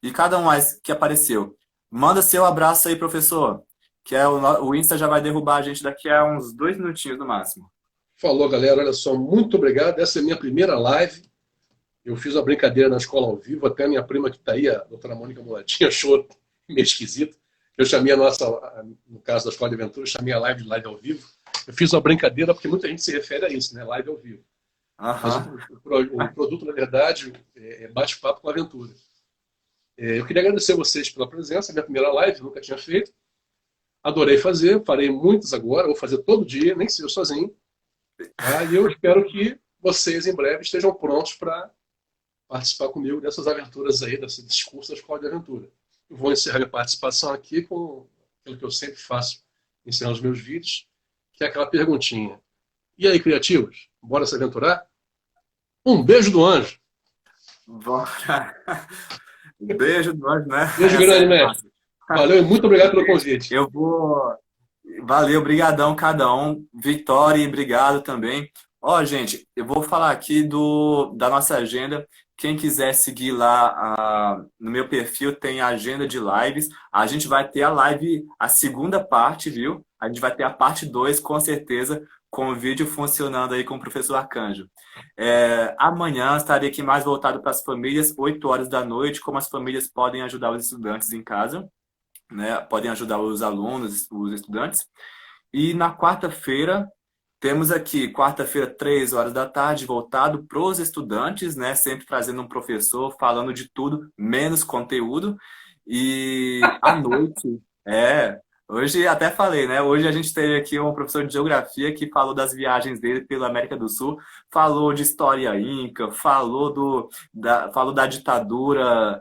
e cada um mais que apareceu. Manda seu abraço aí, professor, que o Insta já vai derrubar a gente daqui a uns 2 minutinhos no máximo. Falou, galera. Olha só, muito obrigado. Essa é a minha primeira live. Eu fiz uma brincadeira na escola ao vivo. Até a minha prima que está aí, a doutora Mônica Mulatinha, achou meio esquisito. Eu chamei no caso da Escola de Aventura, eu chamei a live de live ao vivo. Eu fiz uma brincadeira porque muita gente se refere a isso, né? Live ao vivo. Mas o produto, na verdade, é bate-papo com a aventura. Eu queria agradecer a vocês pela presença. Minha primeira live, nunca tinha feito. Adorei fazer, farei muitas agora, vou fazer todo dia, nem se eu sozinho. Tá? E eu espero que vocês, em breve, estejam prontos para participar comigo dessas aventuras aí, desse discurso da Escola de Aventura. Eu vou encerrar minha participação aqui com aquilo que eu sempre faço, encerrando os meus vídeos, que é aquela perguntinha. E aí, criativos? Bora se aventurar? Um beijo do anjo! Bora! Beijo do anjo, né? Beijo grande, mestre. Valeu e muito obrigado pelo convite. Valeu, brigadão cada um. Vitória, obrigado também. Ó, gente, eu vou falar aqui da nossa agenda. Quem quiser seguir lá no meu perfil, tem a agenda de lives. A gente vai ter a live, a segunda parte, viu? A gente vai ter a parte 2, com certeza, com o vídeo funcionando aí com o professor Arcanjo. Amanhã estarei aqui mais voltado para as famílias, 8 horas da noite, como as famílias podem ajudar os estudantes em casa, né? Podem ajudar os alunos, os estudantes. E na quarta-feira, temos aqui, quarta-feira, 3 horas da tarde, voltado para os estudantes, né? Sempre trazendo um professor, falando de tudo, menos conteúdo. E à noite, hoje até falei, né? Hoje a gente teve aqui um professor de geografia que falou das viagens dele pela América do Sul, falou de história inca, falou da ditadura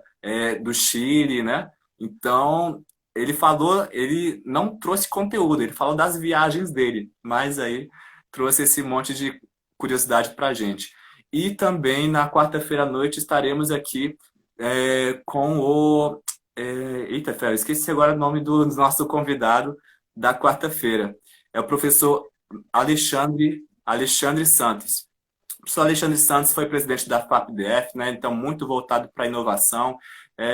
do Chile, né? Então, ele não trouxe conteúdo, ele falou das viagens dele, mas aí trouxe esse monte de curiosidade pra gente. E também na quarta-feira à noite estaremos aqui com o. Eita, Fera, esqueci agora o nome do nosso convidado da quarta-feira. É o professor Alexandre Santos. O professor Alexandre Santos foi presidente da FAPDF, né? Então, muito voltado para a inovação.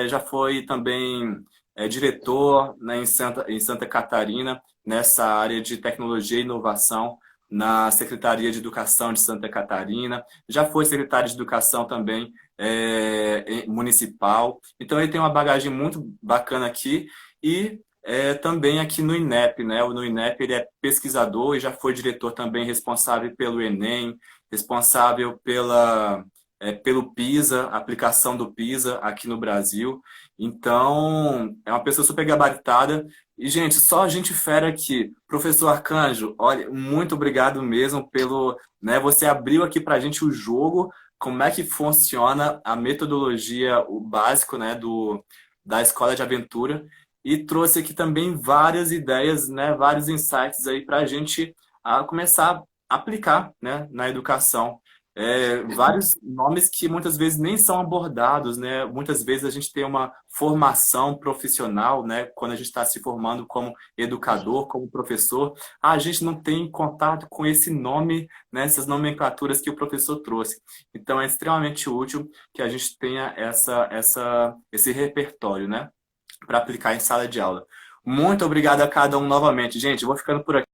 Já foi também diretor, né, em Santa Catarina, nessa área de tecnologia e inovação, na Secretaria de Educação de Santa Catarina. Já foi secretário de Educação também municipal. Então, ele tem uma bagagem muito bacana aqui e também aqui no INEP, né? No INEP ele é pesquisador e já foi diretor também responsável pelo Enem, responsável pelo PISA, aplicação do PISA aqui no Brasil. Então, é uma pessoa super gabaritada. E, gente, só gente fera aqui. Professor Arcanjo, olha, muito obrigado mesmo né, você abriu aqui pra gente o jogo, como é que funciona a metodologia, o básico, né, da Escola de Aventura, e trouxe aqui também várias ideias, né, vários insights aí pra gente começar a aplicar, né, na educação. Vários nomes que muitas vezes nem são abordados, né? Muitas vezes a gente tem uma formação profissional, né? Quando a gente está se formando como educador, como professor, a gente não tem contato com esse nome, né? Essas nomenclaturas que o professor trouxe. Então é extremamente útil que a gente tenha esse repertório, né? Para aplicar em sala de aula. Muito obrigado a cada um novamente. Gente, eu vou ficando por aqui.